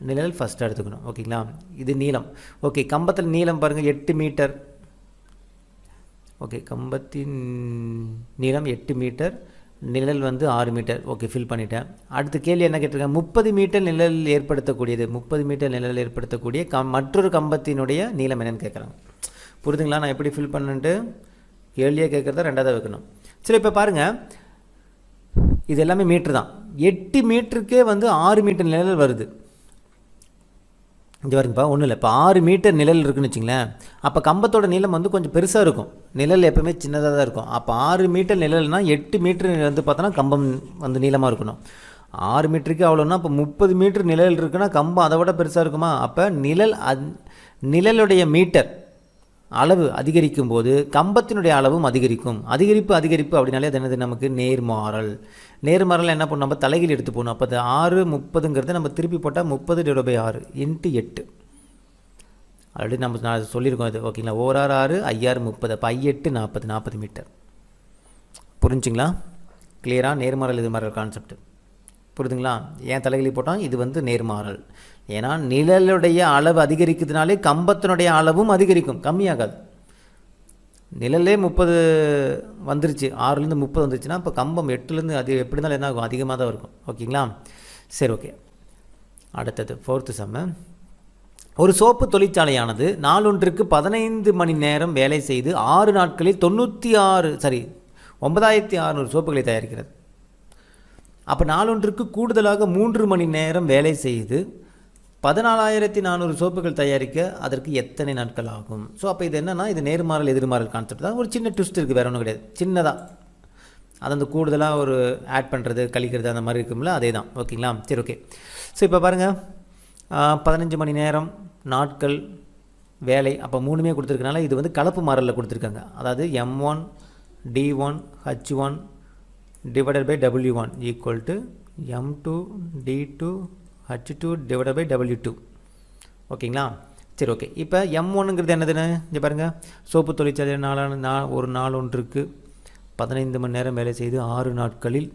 S1: நிழல் ஃபஸ்ட்டாக எடுத்துக்கணும். ஓகேங்களா, இது நீளம். ஓகே, கம்பத்தில் நீளம் பாருங்கள் 8 மீட்டர். ஓகே, கம்பத்தின் நீளம் 8 மீட்டர், நிழல் வந்து 6 மீட்டர். ஓகே, ஃபில் பண்ணிட்டேன். அடுத்த கேள்வி என்ன கேட்டிருக்கேன், 30 மீட்டர் நிழல் ஏற்படுத்தக்கூடியது, 30 மீட்டர் நிழல் ஏற்படுத்தக்கூடிய மற்றொரு கம்பத்தினுடைய நீளம் என்னன்னு கேட்குறாங்க. புரிதுங்களா, நான் எப்படி ஃபில் பண்ணுன்ட்டு கேள்வியே கேட்குறத 2வது வைக்கணும். சரி, இப்போ பாருங்கள், இது எல்லாமே மீட்ரு தான். 8 மீட்டருக்கே வந்து 6 மீட்டர் நிழல் வருது. இங்கே வருங்கப்பா, ஒன்றும் இல்லை. இப்போ 6 மீட்டர் நிழல் இருக்குன்னு வச்சிங்களேன், அப்போ கம்பத்தோட நீளம் வந்து கொஞ்சம் பெருசாக இருக்கும், நிழல் எப்போவுமே சின்னதாக தான் இருக்கும். அப்போ 6 மீட்டர் நிழல்னால் 8 மீட்டர் வந்து பார்த்தோன்னா கம்பம் வந்து நீளமாக இருக்கணும். 6 மீட்டருக்கு அவ்வளோன்னா அப்போ 30 மீட்டர் நிழல் இருக்குன்னா கம்பம் அதை விட பெருசாக இருக்குமா. அப்போ நிழலுடைய மீட்டர் அளவு அதிகரிக்கும் போது கம்பத்தினுடைய அளவும் அதிகரிக்கும். அதிகரிப்பு அப்படின்னாலே அது என்னது, நமக்கு நேர்மாறல். நேர்மாறல் என்ன பண்ணணும், நம்ம தலைகீழ் எடுத்து போகணும். அப்போ 6 30ங்கிறத நம்ம திருப்பி போட்டால் 30 / 6 × 8. ஆல்ரெடி நான் சொல்லியிருக்கோம் இது. ஓகேங்களா, 1 6 6 5 6 30, அப்போ 5 8 40, 40 மீட்டர். புரிஞ்சுங்களா, கிளியராக? நேர்மாறல் எதிர்மாறல் கான்செப்ட் புரியுதுங்களா? ஏன் தலைகீழ் போட்டோம், இது வந்து நேர்மாறல். ஏன்னா நிழலுடைய அளவு அதிகரிக்கிறதுனாலே கம்பத்தினுடைய அளவும் அதிகரிக்கும், கம்மியாகாது. நிழலே 30 வந்துருச்சு, 6லேருந்து 30 வந்துருச்சுன்னா இப்போ கம்பம் 8லேருந்து அது எப்படி இருந்தாலும் என்ன ஆகும், அதிகமாக தான் இருக்கும். ஓகேங்களா, சரி. ஓகே, அடுத்தது 4th சம்மு. ஒரு சோப்பு தொழிற்சாலையானது நாளொன்றுக்கு 15 மணி நேரம் வேலை செய்து 6 நாட்களில் 9600 சோப்புகளை தயாரிக்கிறது. அப்போ நாளொன்றுக்கு கூடுதலாக 3 மணி நேரம் வேலை செய்து 14400 சோப்புகள் தயாரிக்க அதற்கு எத்தனை நாட்கள் ஆகும்? ஸோ அப்போ இது என்னென்னா, இது நேர்மாறல் எதிர்மாறல் கான்செப்ட் தான். ஒரு சின்ன ட்விஸ்ட் இருக்குது, வேறு ஒன்றும் கிடையாது, சின்னதாக. அது அந்த கூடுதலாக ஒரு ஆட் பண்ணுறது கழிக்கிறது அந்த மாதிரி இருக்கும்ல, அதே தான். ஓகேங்களா, சரி. ஓகே, ஸோ இப்போ பாருங்கள், 15 மணி நேரம் நாட்கள் வேலை, அப்போ 3மே கொடுத்துருக்கனால இது வந்து கலப்பு மாறலில் கொடுத்துருக்காங்க. அதாவது M1 D1 H1 divided by W1 equal to M2 D2 H2 divided by W2. ஓகேங்களா, சரி. ஓகே, இப்போ M1ங்கிறது என்னதுன்னு இங்கே பாருங்கள், சோப்பு தொழிற்சாலை ஒரு நாளொன்றுக்கு 15 மணி நேரம் வேலை செய்து 6 நாட்களில்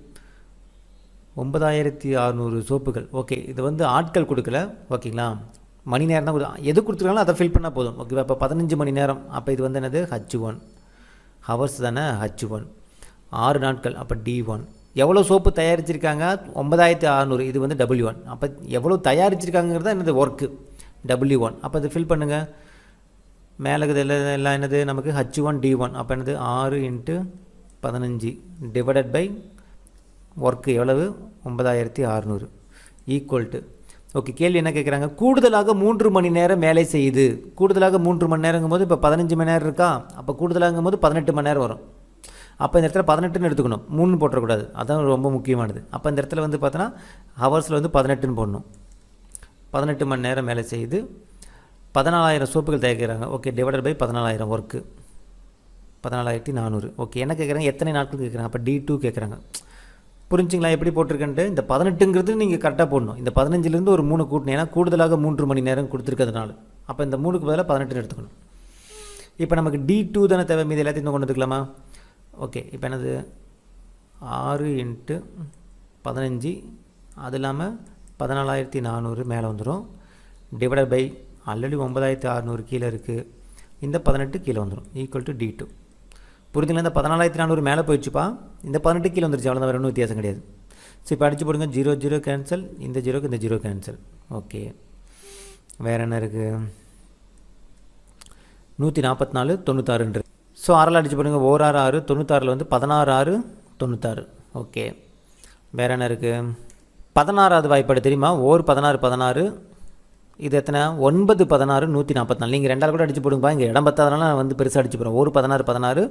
S1: 9600 சோப்புகள். ஓகே, இது வந்து ஆட்கள் கொடுக்கல. ஓகேங்களா, மணி நேரம் தான் எது கொடுத்துருக்காங்களோ அதை ஃபில் பண்ணால் போதும். ஓகேவா, இப்போ 15 மணி நேரம், அப்போ இது வந்து என்னது, H1 ஹவர்ஸ் தானே, H1 6 நாட்கள், அப்போ D1 எவ்வளோ சோப்பு தயாரிச்சிருக்காங்க 9600, இது வந்து W1. அப்போ எவ்வளோ தயாரிச்சிருக்காங்கிறது தான் என்னது ஒர்க்கு W1. அப்போ இது ஃபில் பண்ணுங்கள். மேலே எல்லாம் என்னது நமக்கு H1D1. அப்போ என்னது 6 × 15 டிவைடட் பை ஒர்க்கு எவ்வளவு 9600 ஈக்குவல் டு. ஓகே, கேள்வி என்ன கேட்குறாங்க, கூடுதலாக 3 மணி நேரம் வேலை செய்யுது. கூடுதலாக 3 மணி நேரங்கும் போது இப்போ 15 மணி நேரம் இருக்கா, அப்போ கூடுதலாகும் போது 18 மணி நேரம் வரும். அப்போ இந்த இடத்துல 18ன்னு எடுத்துக்கணும், 3 போட்டக்கூடாது, அதுதான் ரொம்ப முக்கியமானது. அப்போ இந்த இடத்துல வந்து பார்த்தோன்னா ஹவர்ஸில் வந்து 18ன்னு போடணும். 18 மணி நேரம் வேலை செய்யுது, 14000 சோப்புகள் தயாரிக்கிறாங்க. Okay, divided by 14000 work 14400. Okay, என்ன கேட்குறாங்க, எத்தனை நாட்கள் கேட்குறாங்க, அப்போ D2 கேட்குறாங்க. புரிஞ்சுங்களா எப்படி போட்டிருக்கேன்ட்டு? இந்த 18ங்கிறது நீங்கள் கரெக்டாக போடணும். இந்த 15லேருந்து ஒரு 3 கூட்டணும், ஏன்னா கூடுதலாக 3 மணி நேரம் கொடுத்துருக்கிறதுனால. அப்போ இந்த 3க்கு பதிலாக 18 எடுத்துக்கணும். இப்போ நமக்கு D2 தானே தேவை, மீது எல்லாத்தையும் கொண்டு வந்துக்கலாமா? ஓகே, இப்போ என்னது 6 × 15, அது இல்லாமல் 14400 மேலே வந்துடும், டிவைடட் பை ஆல்ரெடி 9600 கீழே இருக்குது, இந்த 18 கீழே வந்துடும், ஈக்குவல் டு D2. புரிஞ்சுங்களா? இந்த 14400 மேலே போயிடுச்சுப்பா, இந்த 18 கீழே வந்துருச்சு, அவ்வளோதான், வேறு ஒன்றும் வித்தியாசம் கிடையாது. ஸோ இப்போ அடிச்சு போடுங்க, 0 0 கேன்சல், இந்த 0க்கு இந்த 0 கேன்சல். ஓகே, வேறு என்ன இருக்குது, 144 96. ஸோ 6 அடிச்சு போடுங்க, 1 6 6, 96 வந்து 16 6 96. ஓகே, வேறு என்ன இருக்குது, 16வது வாய்ப்பாடு தெரியுமா, 16 16, இது எத்தனை 9 16 144. நீங்கள் 2ஆல் கூட அடிச்சு போடுங்கப்பா, இங்கே இடம் பத்தாதனால நான் வந்து பெருசாக அடிச்சு போடுறேன். 16 16,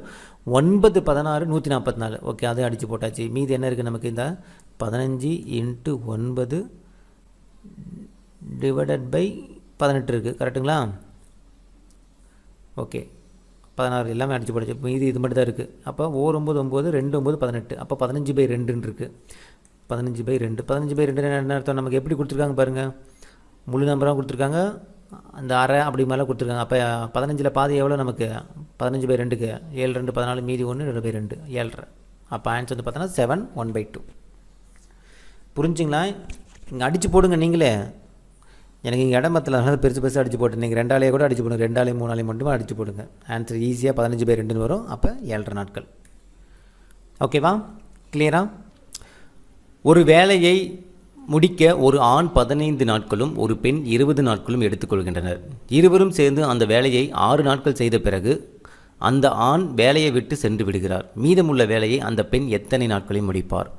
S1: 9 16 144. ஓகே, அது அடித்து போட்டாச்சு. மீதி என்ன இருக்குது நமக்கு, இந்த 15 × 9 டிவைடட் பை 18 இருக்குது, கரெக்டுங்களா? ஓகே, 16 எல்லாமே அடிச்சு போட்டாச்சு. மீதி இது மட்டும் தான் இருக்குது. அப்போ 9 9 2 9 18, அப்போ 15/2 இருக்குது. 15/2 15/2 என்ன அர்த்தம், நமக்கு எப்படி கொடுத்துருக்காங்க பாருங்கள், முழு நம்பராக கொடுத்துருக்காங்க, அந்த அரை அப்படி மேலே கொடுத்துருக்காங்க. அப்போ 15ல் பாதி எவ்வளோ நமக்கு, 15/2க்கு 7 2 14, மீதி 1 2/2 7.5. அப்போ ஆன்சர் வந்து பார்த்தோன்னா 7 1/2. புரிஞ்சுங்களா? இங்கே அடித்து போடுங்க நீங்களே, எனக்கு இங்கே இடம் பத்தில் அதனால் பெருசு பெருசாக அடித்து போட்டு, நீங்கள் 2ஆலேயே கூட அடிச்சு போடுங்க, 2 3 மட்டுமே அடித்து போடுங்க. ஆன்சர் ஈஸியாக 15/2 வரும். அப்போ 7.5 நாட்கள். ஓகேவா, கிளியரா? ஒரு வேலையை முடிக்க ஒரு ஆண் 15 நாட்களும் ஒரு பெண் 20 நாட்களும் எடுத்துக்கொள்கின்றனர். இருவரும் சேர்ந்து அந்த வேலையை 6 நாட்கள் செய்த பிறகு அந்த ஆண் வேலையை விட்டு சென்று விடுகிறார். மீதமுள்ள வேலையை அந்த பெண் எத்தனை நாட்களில் முடிப்பார்?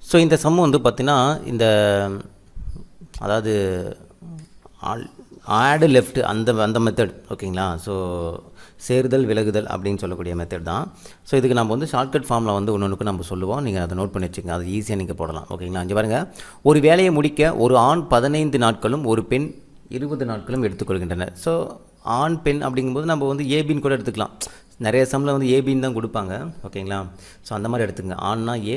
S1: ஸோ இந்த சம் வந்து பார்த்திங்கன்னா, இந்த அதாவது ஆடு லெஃப்ட் அந்த மெத்தட், ஓகேங்களா? ஸோ சேருதல் விலகுதல் அப்படின்னு சொல்லக்கூடிய மெத்தட் தான். ஸோ இதுக்கு நம்ம வந்து ஷார்ட்கட் ஃபார்மில் வந்து ஒன்று நம்ம சொல்லுவோம், நீங்கள் அதை நோட் பண்ணி வச்சுக்கோங்க, அது ஈஸியாக நீங்கள் போடலாம், ஓகேங்களா? இங்கே பாருங்கள், ஒரு வேலையை முடிக்க ஒரு ஆண் 15 நாட்களும் ஒரு பெண் 20 நாட்களும் எடுத்துக்கொள்கின்றனர். ஸோ ஆண் பெண் அப்படிங்கும்போது நம்ம வந்து ஏபின்னு கூட எடுத்துக்கலாம். நிறைய சம்மில் வந்து ஏபின்னு தான் கொடுப்பாங்க, ஓகேங்களா? ஸோ அந்த மாதிரி எடுத்துங்க. ஆண்னா ஏ,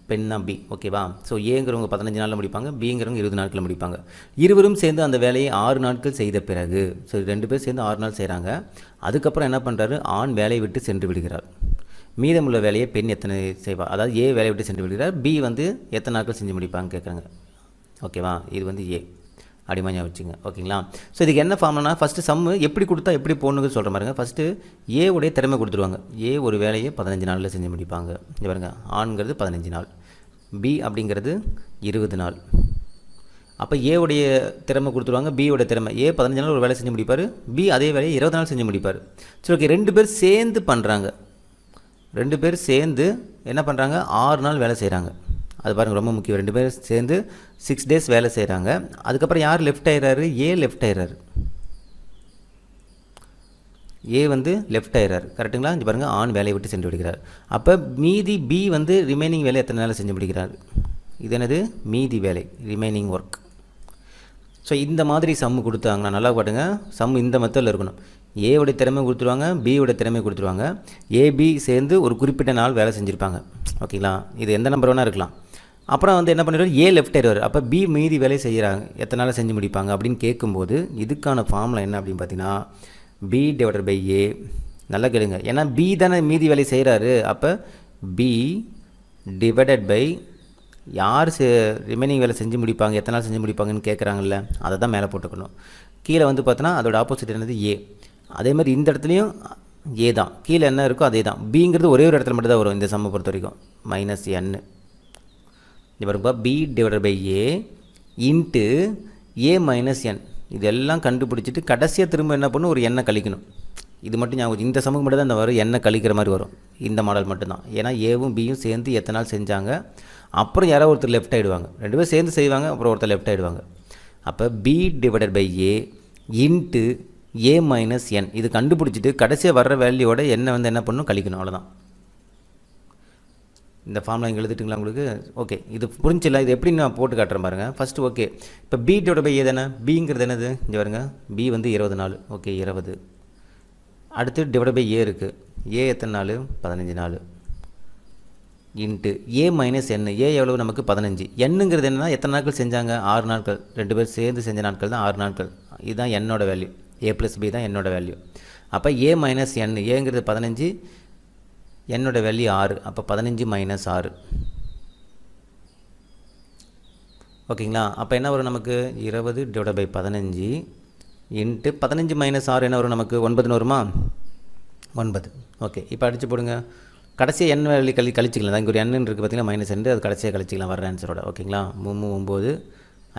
S1: பெண்ணா பி, ஓகேவா? ஸோ ஏங்கிறவங்க 15 நாளில் முடிப்பாங்க, பிங்கிறவங்க 20 நாட்களில் முடிப்பாங்க. இருவரும் சேர்ந்து அந்த வேலையை 6 நாட்கள் செய்த பிறகு, ஸோ 2 பேர் சேர்ந்து 6 நாள் செய்கிறாங்க. அதுக்கப்புறம் என்ன பண்ணுறாரு, ஆண் வேலையை விட்டு சென்று விடுகிறார். மீதமுள்ள வேலையை பெண் எத்தனை செய்வார்? அதாவது ஏ வேலையை விட்டு சென்று விடுகிறார், பி வந்து எத்தனை நாட்கள் செஞ்சு முடிப்பாங்க கேட்குறாங்க, ஓகேவா? இது வந்து ஏ அடிமாஞ்சா வச்சுங்க, ஓகேங்களா? ஸோ இதுக்கு என்ன ஃபார்ம்னா, ஃபஸ்ட்டு சம்மு எப்படி கொடுத்தா எப்படி போடணுன்னு சொல்கிற மாதிரிங்க. ஃபஸ்ட்டு ஏ உடைய திறமை கொடுத்துருவாங்க. ஏ ஒரு வேலையை 15 நாளில் செஞ்சு முடிப்பாங்க. இங்கே பாருங்க, ஆண்கிறது 15 நாள், பி அப்படிங்கிறது 20 நாள். அப்போ ஏ உடைய திறமை கொடுத்துருவாங்க, பியோட திறமை, ஏ 15 நாள் ஒரு வேலை செஞ்சு முடிப்பார், பி அதே வேலையை 20 நாள் செஞ்சு முடிப்பார். சரி, ஓகே, 2 பேர் சேர்ந்து பண்ணுறாங்க. 2 பேர் சேர்ந்து என்ன பண்ணுறாங்க, 6 நாள் வேலை செய்கிறாங்க. அது பாருங்கள், ரொம்ப முக்கியம். 2 பேர் சேர்ந்து 6 days வேலை செய்கிறாங்க. அதுக்கப்புறம் யார் லெஃப்ட் ஆயிடுறாரு, ஏ லெஃப்ட் ஆயிடுறாரு. ஏ வந்து லெஃப்ட் ஆயிடுறாரு, கரெக்டுங்களா? இங்கே பாருங்கள், ஆண் வேலையை விட்டு சென்று விடுகிறார். அப்போ மீதி பி வந்து ரிமைனிங் வேலை எத்தனை வேலை செஞ்சு முடிக்கிறார்? இது என்னது, மீதி வேலை, ரிமைனிங் ஒர்க். ஸோ இந்த மாதிரி சம்மு கொடுத்தாங்கன்னா நல்லா பாட்டுங்க, சம்மு இந்த மெத்தடில் இருக்கணும். ஏவோட திறமை கொடுத்துருவாங்க, பியோட திறமை கொடுத்துருவாங்க, ஏபி சேர்ந்து ஒரு குறிப்பிட்ட நாள் வேலை செஞ்சுருப்பாங்க, ஓகேங்களா? இது எந்த நம்பர் வேணால் இருக்கலாம். அப்புறம் வந்து என்ன பண்ணிடுவார், ஏ லெஃப்ட் ஆயிடுவார். அப்போ பி மீதி வேலை செய்கிறாங்க, எத்தனை நாள் செஞ்சு முடிப்பாங்க அப்படின்னு கேட்கும்போது இதுக்கான ஃபார்முலா என்ன அப்படின்னு பார்த்தீங்கன்னா, பி டிவைடட் பை ஏ. நல்லா கேளுங்க, ஏன்னா பி தானே மீதி வேலை செய்கிறாரு. அப்போ பி டிவைடட் பை யார் ரிமைனிங் வேலை செஞ்சு முடிப்பாங்க, எத்தனை நாள் செஞ்சு முடிப்பாங்கன்னு கேட்குறாங்கல்ல, அதை தான் மேலே போட்டுக்கணும். கீழே வந்து பார்த்தோன்னா அதோட ஆப்போசிட் என்னது, ஏ. அதே மாதிரி இந்த இடத்துலையும் ஏ தான், கீழே என்ன இருக்கோ அதே தான். பிங்கிறது ஒரே ஒரு இடத்துல மட்டும் தான் வரும் இந்த சம்மை பொறுத்த வரைக்கும், -n. இது பாருப்பா B divided by A into A minus N இதெல்லாம் கண்டுபிடிச்சிட்டு கடைசியாக திரும்ப என்ன பண்ணணும், ஒரு எண்ணெய் கழிக்கணும். இது மட்டும் ஞாபகம், இந்த சமக்கு மட்டும் தான் இந்த வரும் எண்ணெய் கழிக்கிற மாதிரி வரும் இந்த மாடல் மட்டும்தான். ஏன்னா ஏவும் பியும் சேர்ந்து எத்தனை நாள் செஞ்சாங்க, அப்புறம் யாராவது ஒருத்தர் லெஃப்ட் ஆகிடுவாங்க, 2 பேர் சேர்ந்து செய்வாங்க, அப்புறம் ஒருத்தர் லெஃப்ட் ஆகிடுவாங்க. அப்போ B divided by A into A minus N இது கண்டுபிடிச்சிட்டு கடைசியாக வர்ற வேல்யூவோட எண்ணெய் வந்து என்ன பண்ணணும், கழிக்கணும். அவ்வளோதான். இந்த ஃபார்முலா இங்கே எழுதிட்டுங்களா உங்களுக்கு? ஓகே, இது புரிஞ்சில்ல? இது எப்படி நான் போட்டு காட்டுறேன் பாருங்கள். ஃபஸ்ட்டு ஓகே, இப்போ பி டிவைட் பை ஏ தானே, பிங்கிறது என்னது இங்கே பாருங்க, பி வந்து 20 நாள். ஓகே 20. அடுத்து டிவைட் பை ஏ இருக்குது, ஏ எத்தனை நாள், 15 நாள். இன்ட்டு ஏ மைனஸ் என், ஏ எவ்வளவு நமக்கு 15. என்னங்கிறது என்னென்னா எத்தனை நாட்கள் செஞ்சாங்க, 6 நாட்கள். 2 பேர் சேர்ந்து செஞ்ச நாட்கள் தான் 6 நாட்கள். இதுதான் என்னோட வேல்யூ, ஏ ப்ளஸ் பி தான் என்னோட வேல்யூ. அப்போ ஏ மைனஸ் என், ஏங்கிறது 15, என்னோட வேல்யூ 6. அப்போ 15 மைனஸ் 6. ஓகேங்களா? அப்போ என்ன வரும் நமக்கு, 20 டிவைட் பை 15 இன்ட்டு 15 மைனஸ் 6 என்ன வரும் நமக்கு, 9 வருமா, 9. ஓகே, இப்போ அடித்து போடுங்க. கடைசியாக என் வேல்யூ கழிச்சிக்கலாம் தான். இங்கே ஒரு எண்ணு இருக்குது பார்த்தீங்கன்னா, -2, அது கடைசியாக கழிச்சிக்கலாம் வர்ற ஆன்சரோட. ஓகேங்களா? 3 9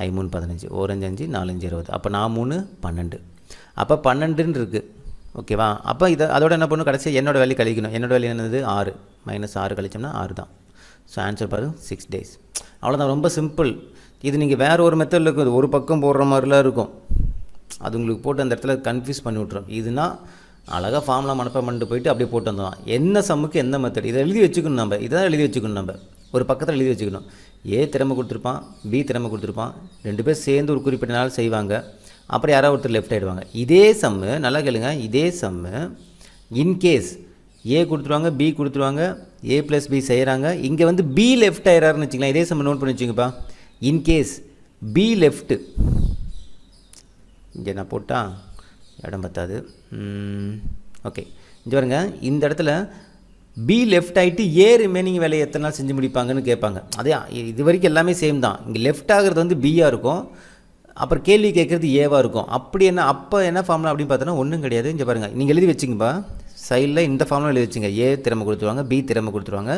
S1: 5 3 15, 1 5 5 4 5 20. அப்போ 4 3 12. அப்போ 12ன்னு இருக்குது. ஓகேவா? அப்போ இதை அதோட என்ன பண்ணணும், கடைசியாக என்னோட வேல்யூ கழிக்கணும். என்னோட வேல்யூ என்னது, 6 -6 கழிச்சோம்னா 6 தான். ஸோ ஆன்சர் பாரு 6 days. அவ்வளோதான், ரொம்ப சிம்பிள். இது நீங்கள் வேறு ஒரு மெத்தடில் இருக்கும், ஒரு பக்கம் போடுற மாதிரிலாம் இருக்கும். அது உங்களுக்கு போட்டு அந்த இடத்துல கன்ஃபியூஸ் பண்ணி விட்ரும். இதுனா அழகாக ஃபார்முலா மனப்பாடம் பண்ணிட்டு போயிட்டு அப்படியே போட்டு வந்தோம். என்ன சம்முக்கு எந்த மெத்தட், இதை எழுதி வச்சுக்கணும். நம்ம இதான் எழுதி வச்சுக்கணும், நம்ம ஒரு பக்கத்தில் எழுதி வச்சுக்கணும். ஏ திறமை கொடுத்துருப்பான், பி திறமை கொடுத்துருப்பான், 2 பேர் சேர்ந்து ஒரு குறிப்பிட்ட நாள் செய்வாங்க, அப்புறம் யாராவது ஒருத்தர் லெஃப்ட் ஆகிடுவாங்க. இதே சம்மு நல்லா கேளுங்க, இதே சம்மு இன்கேஸ் ஏ கொடுத்துருவாங்க, பி கொடுத்துருவாங்க, ஏ ப்ளஸ் பி செய்கிறாங்க, இங்கே வந்து பி லெஃப்ட் ஆயிடுறாருன்னு வச்சுக்கலாம். இதே சம்மு நோட் பண்ணி வச்சுங்கப்பா. இன்கேஸ் பி லெஃப்ட்டு, இங்கே நான் போட்டால் இடம் பத்தாது. ஓகே, இங்கே பாருங்க, இந்த இடத்துல பி லெஃப்ட் ஆகிட்டு ஏ ரிமைனிங் வேலையை எத்தனை நாள் செஞ்சு முடிப்பாங்கன்னு கேட்பாங்க. அதே இது வரைக்கும் எல்லாமே சேம் தான். இங்கே லெஃப்ட் ஆகிறது வந்து பியாக இருக்கும், அப்புறம் கேள்வி கேட்குறது ஏவாக இருக்கும். அப்படி என்ன, அப்போ என்ன ஃபார்முலா அப்படின்னு பார்த்தோன்னா ஒன்றும் கிடையாது. இங்கே பாருங்கள், நீங்கள் எழுதி வச்சுங்கப்பா சைடில் இந்த ஃபார்முலா எழுதி வச்சுங்க. ஏ திறமை கொடுத்துருவாங்க, பி திறமை கொடுத்துருவாங்க,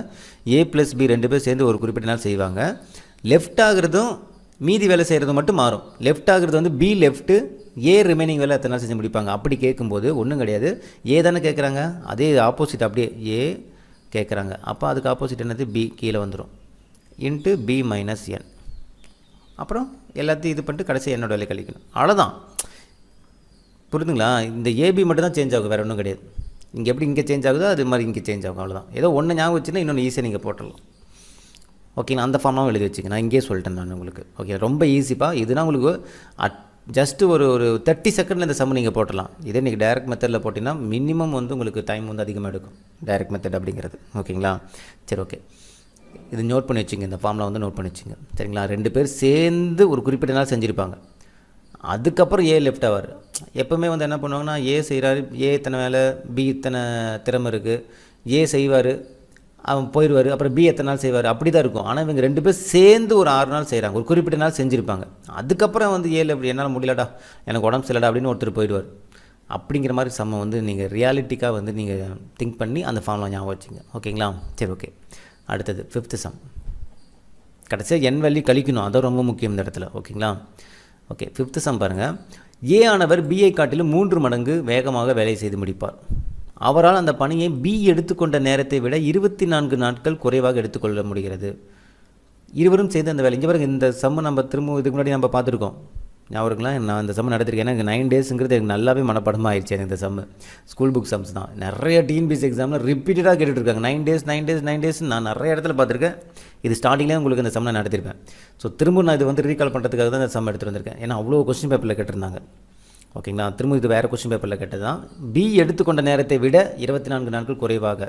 S1: ஏ ப்ளஸ் பி 2 பேர் சேர்ந்து ஒரு குறிப்பிட்ட நாள் செய்வாங்க. லெஃப்ட் ஆகிறதும் மீதி வேலை செய்கிறது மட்டும் மாறும். லெஃப்ட் ஆகிறது வந்து பி லெஃப்ட்டு, ஏ ரிமைனிங் வேலை எத்தனை நாள் செஞ்சு முடிப்பாங்க. அப்படி கேட்கும்போது ஒன்றும் கிடையாது, ஏ தானே கேட்குறாங்க, அதே ஆப்போசிட் அப்படியே ஏ கேட்குறாங்க. அப்போ அதுக்கு ஆப்போசிட் என்னது, பி கீழே வந்துடும். இன்ட்டு பி மைனஸ் என், அப்புறம் எல்லாத்தையும் இது பண்ணிட்டு கடைசி என்னோட வேலை கழிக்கணும். அவ்வளோதான். புரியுதுங்களா? இந்த ஏபி மட்டும் தான் சேஞ்ச் ஆகும், வேறு ஒன்றும் கிடையாது. இங்கே எப்படி இங்கே சேஞ்ச் ஆகுதோ அது மாதிரி இங்கே சேஞ்ச் ஆகும். அவ்வளோதான். ஏதோ ஒன்று ஞாபகம் வச்சுன்னா இன்னொன்று ஈஸியாக நீங்கள் போட்டுடலாம். ஓகேங்களா? அந்த ஃபார்மாவும் எழுதி வச்சுங்க, நான் இங்கேயே சொல்லிட்டேன் நான் உங்களுக்கு. ஓகே, ரொம்ப ஈஸிப்பா. இதுனா உங்களுக்கு ஜஸ்ட்டு ஒரு 30 செகண்டில் இந்த சம்மு நீங்கள் போட்டலாம். இதே நீங்கள் டைரக்ட் மெத்தடில் போட்டிங்கன்னா மினிமம் வந்து உங்களுக்கு டைம் வந்து அதிகமாக எடுக்கும், டைரக்ட் மெத்தட் அப்படிங்கிறது. ஓகேங்களா? சரி, ஓகே, இது நோட் பண்ணி வச்சுங்க, இந்த ஃபார்முலா வந்து நோட் பண்ணி வச்சுங்க. சரிங்களா? 2 பேர் சேர்ந்து ஒரு குறிப்பிட்ட நாள் செஞ்சுருப்பாங்க, அதுக்கப்புறம் ஏ லெஃப்ட் ஆவார். எப்போவுமே வந்து என்ன பண்ணுவாங்கன்னா, ஏ செய்கிறாரு, ஏ இத்தனை வேலை, பி இத்தனை திறமை இருக்குது, ஏ செய்வார், அவன் போயிடுவார், அப்புறம் பி எத்தனை நாள் செய்வார், அப்படி தான் இருக்கும். ஆனால் இவங்க 2 பேர் சேர்ந்து ஒரு 6 நாள் செய்கிறாங்க, ஒரு குறிப்பிட்ட நாள் செஞ்சுருப்பாங்க. அதுக்கப்புறம் வந்து ஏ லெஃப்ட், என்னால் முடியலடா, எனக்கு உடம்பு சரியில்லடா அப்படின்னு ஒருத்தர் போயிடுவார். அப்படிங்கிற மாதிரி சம்ம வந்து நீங்கள் ரியாலிட்டிக்காக வந்து நீங்கள் திங்க் பண்ணி அந்த ஃபார்முலா ஞாபகம் வச்சுங்க. ஓகேங்களா? சரி, ஓகே. அடுத்தது 5th சம். கடைசியாக என் வேல்யூ கழிக்கணும், அதான் ரொம்ப முக்கியம் இந்த இடத்துல. ஓகேங்களா? ஓகே, 5th சம் பாருங்கள். ஏ ஆனவர் பிஐ காட்டிலும் 3 மடங்கு வேகமாக வேலை செய்து முடிப்பார். அவரால் அந்த பணியை பி எடுத்துக்கொண்ட நேரத்தை விட 24 நாட்கள் குறைவாக எடுத்துக்கொள்ள முடிகிறது. இருவரும் சேர்ந்து அந்த வேலை. இங்கே பாருங்க, இந்த சம்மு நம்ம திரும்ப இதுக்கு முன்னாடி நம்ம பார்த்துருக்கோம். ஞாபகங்களா? நான் இந்த சம்மு நடத்திருக்கேன். எனக்கு 9 டேஸுங்கிறது எனக்கு நல்லாவே மனப்படமாக ஆயிடுச்சு. எனக்கு இந்த சம்மு ஸ்கூல் புக் சம்ஸ் தான். நிறைய டிஎன்பிஎஸ்சி எக்ஸாமில் ரிப்பீட்டடாக கேட்டுட்ருக்காங்க, 9 days. நான் நிறைய இடத்துல பார்த்துருக்கேன். இது ஸ்டார்டிங்லேயே உங்களுக்கு இந்த சம்மை நடத்திருப்பேன். ஸோ திரும்ப நான் இது வந்து ரீகால் பண்ணுறதுக்காக தான் இந்த சம் எடுத்துகிட்டு வந்திருக்கேன். ஏன்னா அவ்வளோ கொஸ்டின் பேப்பரில் கேட்டிருந்தாங்க. ஓகேங்களா? திரும்ப இது வேறு கொஸ்டின் பேப்பரில் கேட்டது தான். பி எடுத்துக்கொண்ட நேரத்தை விட 24 நாட்கள் குறைவாக.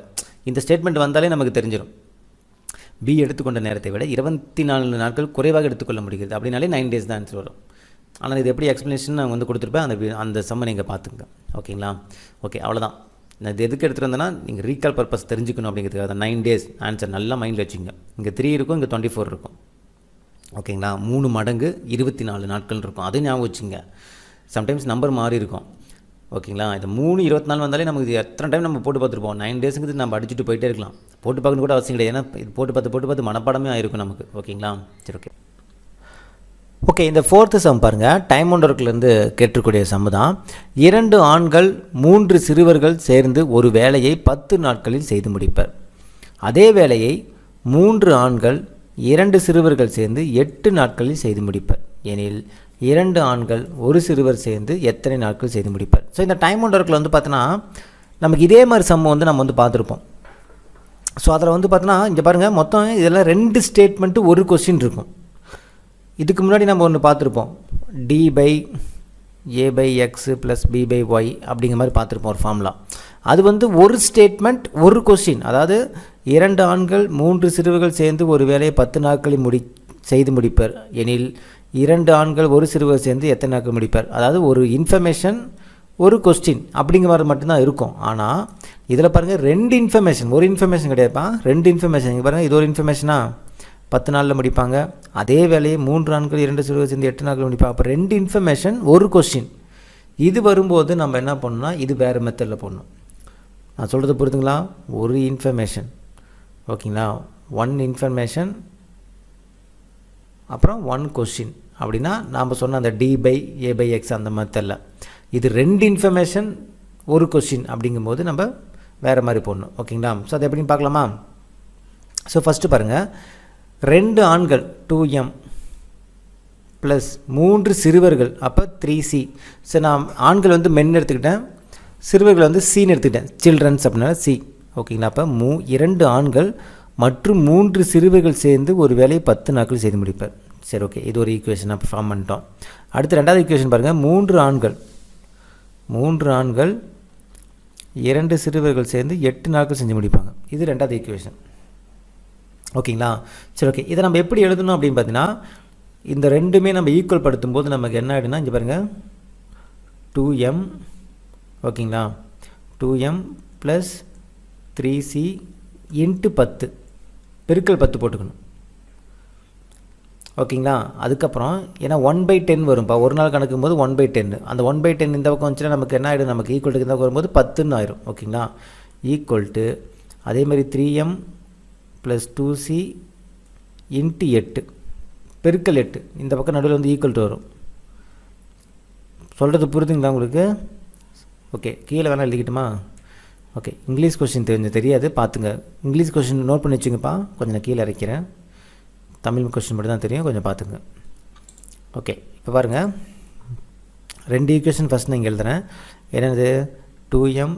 S1: இந்த ஸ்டேட்மெண்ட் வந்தாலே நமக்கு தெரிஞ்சிடும். பி எடுத்துக்கொண்ட நேரத்தை விட 24 நாட்கள் குறைவாக எடுத்துக்கொள்ள முடிகிறது அப்படின்னாலே 9 days தான் ஆன்சர் வரும். ஆனால் இது எப்படி எக்ஸ்ப்ளனேஷன் நான் வந்து கொடுத்துருப்பேன், அந்த சம்மை நீங்கள் பார்த்துங்க. ஓகேங்களா? ஓகே, அவ்வளோதான். நான் இது எதுக்கு எடுத்துகிட்டு வந்தேன்னா, நீங்கள் ரீகால் பர்பஸ் தெரிஞ்சுக்கணும் அப்படிங்கிறதுக்காக தான். 9 days ஆன்சர் நல்லா மைண்டில் வச்சுங்க. இங்கே 3 இருக்கும், இங்கே 24 இருக்கும். ஓகேங்களா? 3 மடங்கு 24 நாட்கள் இருக்கும், அது ஞாபகம் வச்சுங்க. சம்டைம்ஸ் நம்பர் மாறி இருக்கும். ஓகேங்களா. இது 3 24 வந்தாலே நமக்கு இது எத்தனை டைம் நம்ம போட்டு பார்த்துருப்போம். 9 டேஸுக்கு நம்ம அடிச்சுட்டு போயிட்டே இருக்கலாம். போட்டு பார்க்கணும் கூட அவசியம் கிடையாது. ஏன்னா இது போட்டு பார்த்து மனப்பாடமே ஆயிருக்கும் நமக்கு. ஓகேங்களா. சரி, ஓகே. ஓகே, இந்த 4th சம் பாருங்கள். டைம் ஒன் ஒர்க்லேருந்து கேட்டிருக்கூடிய சம் தான். 2 ஆண்கள் 3 சிறுவர்கள் சேர்ந்து ஒரு வேலையை 10 நாட்களில் செய்து முடிப்பர். அதே வேலையை 3 ஆண்கள் 2 சிறுவர்கள் சேர்ந்து 8 நாட்களில் செய்து முடிப்பர் எனில் 2 ஆண்கள் 1 சிறுவர் சேர்ந்து எத்தனை நாட்கள் செய்து முடிப்பர். ஸோ இந்த டைம் ஒன் ஒர்க்கில் வந்து பார்த்தோன்னா நமக்கு இதே மாதிரி சம் வந்து நம்ம வந்து பார்த்துருப்போம். ஸோ அதில் வந்து பார்த்தோன்னா இங்கே பாருங்கள், மொத்தம் இதெல்லாம் 2 ஸ்டேட்மெண்ட்டு ஒரு கொஸ்டின் இருக்கும். இதுக்கு முன்னாடி நம்ம ஒன்று பார்த்துருப்போம், d/a/x + b/y அப்படிங்கிற மாதிரி பார்த்துருப்போம் ஒரு ஃபார்முலா. அது வந்து ஒரு ஸ்டேட்மெண்ட் ஒரு கொஸ்டின். அதாவது 2 ஆண்கள் 3 சிறுவர்கள் சேர்ந்து ஒரு வேலையை 10 நாட்களில் செய்து முடிப்பர் எனில் 2 ஆண்கள் 1 சிறுவர் சேர்ந்து எத்தனை நாட்கள் முடிப்பர். அதாவது ஒரு இன்ஃபர்மேஷன் ஒரு கொஸ்டின் அப்படிங்கிற மாதிரி மட்டும்தான் இருக்கும். ஆனால் இதில் பாருங்கள் 2 இன்ஃபர்மேஷன், ஒரு இன்ஃபர்மேஷன் கிடையாதுப்பா, 2 இன்ஃபர்மேஷன். இங்கே பாருங்கள், இது ஒரு இன்ஃபர்மேஷனா 10 நாளில் முடிப்பாங்க. அதே வேலையை 3 ஆண்கள் 2 சிறுவர் சேர்ந்து 8 நாட்கள் முடிப்பாங்க. அப்போ 2 இன்ஃபர்மேஷன் ஒரு கொஸ்டின். இது வரும்போது நம்ம என்ன பண்ணணும்னா இது வேறு மெத்தடில் போடணும். நான் சொல்கிறது புரியுதுங்களா. ஒரு இன்ஃபர்மேஷன், ஓகேங்களா, 1 இன்ஃபர்மேஷன் அப்புறம் 1 கொஸ்டின் அப்படின்னா நாம் சொன்ன அந்த d/a/x அந்த மெத்தடில். இது 2 இன்ஃபர்மேஷன் ஒரு கொஸ்டின் அப்படிங்கும்போது நம்ம வேறு மாதிரி போடணும். ஓகேங்களா. ஸோ அது எப்படின்னு பார்க்கலாமா. ஸோ ஃபஸ்ட்டு பாருங்கள், 2 ஆண்கள் 2m ப்ளஸ் 3 சிறுவர்கள் அப்போ 3c. ஸோ நான் ஆண்கள் வந்து மென் எடுத்துக்கிட்டேன், சிறுவர்கள் வந்து சீன்னு எடுத்துக்கிட்டேன், சில்ட்ரன்ஸ் அப்படின்னால சி. ஓகேங்களா. அப்போ 2 ஆண்கள் மற்றும் 3 சிறுவர்கள் சேர்ந்து ஒரு வேலையை 10 நாட்கள் செய்து முடிப்பர். சரி, ஓகே, இது ஒரு ஈக்குவேஷன் அப்போ ஃபார்ம் பண்ணிட்டோம். அடுத்து 2வது ஈக்குவேஷன் பாருங்கள், 3 ஆண்கள் 2 சிறுவர்கள் சேர்ந்து 8 நாட்கள் செஞ்சு முடிப்பாங்க. இது 2வது ஈக்குவேஷன். ஓகேங்களா. சரி, ஓகே, இதை நம்ம எப்படி எழுதணும் அப்படின்னு பார்த்தீங்கன்னா இந்த ரெண்டுமே நம்ம ஈக்குவல் படுத்தும் போது நமக்கு என்ன ஆகிடுனா இங்கே பாருங்கள் 2m, ஓகேங்களா, 2m ப்ளஸ் 3c இன்ட்டு 10 பெருக்கல் 10 போட்டுக்கணும். ஓகேங்களா. அதுக்கப்புறம் ஏன்னா 1/10 வரும்ப்பா, ஒரு நாள் கணக்கும் போது 1/10. அந்த 1/10 இந்த பக்கம் வந்துச்சுன்னா நமக்கு என்ன ஆகிடும், நமக்கு ஈக்குவல் டு இந்த பக்கம் வரும்போது 10ன்னு ஆயிரும். ஓகேங்களா. ஈக்குவல் டு அதேமாதிரி 3m ப்ளஸ் 2c இன்ட்டு 8 பெருக்கல் 8 இந்த பக்கம் நடுவில் வந்து ஈக்குவல் டு வரும். சொல்கிறது புரியுதுங்களா உங்களுக்கு. ஓகே, கீழே வேணால் எழுதிக்கிட்டுமா. ஓகே, இங்கிலீஷ் கொஸ்டின் தெரியாது பார்த்துங்க. இங்கிலீஷ் கொஸ்டின் நோட் பண்ணி வச்சுங்கப்பா, கொஞ்சம் நான் கீழே இறக்கிறேன். தமிழ் கொஸ்டின் மட்டும் தான் தெரியும், கொஞ்சம் பார்த்துங்க. ஓகே, இப்போ பாருங்கள் 2 ஈக்குவேஷன் ஃபஸ்ட் நான் இங்கே எழுதுகிறேன். என்னது 2m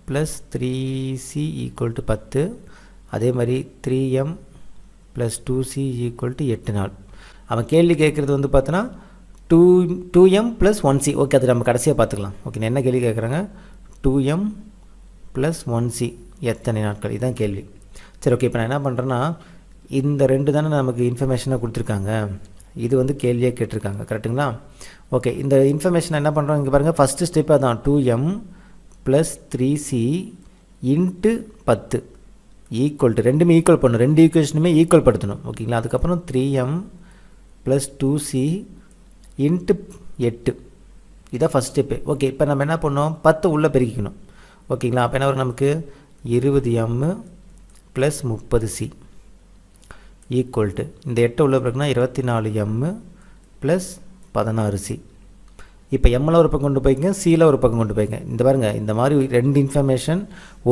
S1: plus 3c equal to 10, அதே மாதிரி 3m plus 2c equal to 8 நாள். அவன் கேள்வி கேட்குறது வந்து பார்த்தோன்னா 2m ப்ளஸ் 1c. ஓகே, அது நம்ம கடைசியாக பார்த்துக்கலாம். ஓகே, என்ன கேள்வி கேட்குறாங்க, 2m ப்ளஸ் 1c எத்தனை நாட்கள், இதுதான் கேள்வி. சரி, ஓகே, இப்போ நான் என்ன பண்ணுறேன்னா இந்த 2 தானே நமக்கு இன்ஃபர்மேஷனாக கொடுத்துருக்காங்க, இது வந்து கேள்வியாக கேட்டிருக்காங்க, கரெக்டுங்களா. ஓகே, இந்த இன்ஃபர்மேஷன் என்ன பண்ணுறோம் இங்கே பாருங்கள், ஃபஸ்ட்டு ஸ்டெப் அதான் 2m plus 3c into 10 equal to ரெண்டுமே ஈக்குவல் பண்ணணும், 2 ஈக்குவேஷனுமே ஈக்குவல் படுத்தணும். ஓகேங்களா. அதுக்கப்புறம் 3m ப்ளஸ் 2c இன்ட்டு 8 இதான் ஃபஸ்ட் ஸ்டெப்பு. ஓகே, இப்போ நம்ம என்ன பண்ணோம், 10 உள்ளே பெருக்கிக்கணும். ஓகேங்களா. அப்போ என்ன வரும் நமக்கு 20m plus 30c equal to இந்த 8 உள்ள பிறகுனா 24m ப்ளஸ் 16c. இப்போ எம்மில் ஒரு பக்கம் கொண்டு போய்ங்க, சியில் ஒரு பக்கம் கொண்டு போய்ங்க. இந்த பாருங்கள், இந்த மாதிரி 2 இன்ஃபர்மேஷன்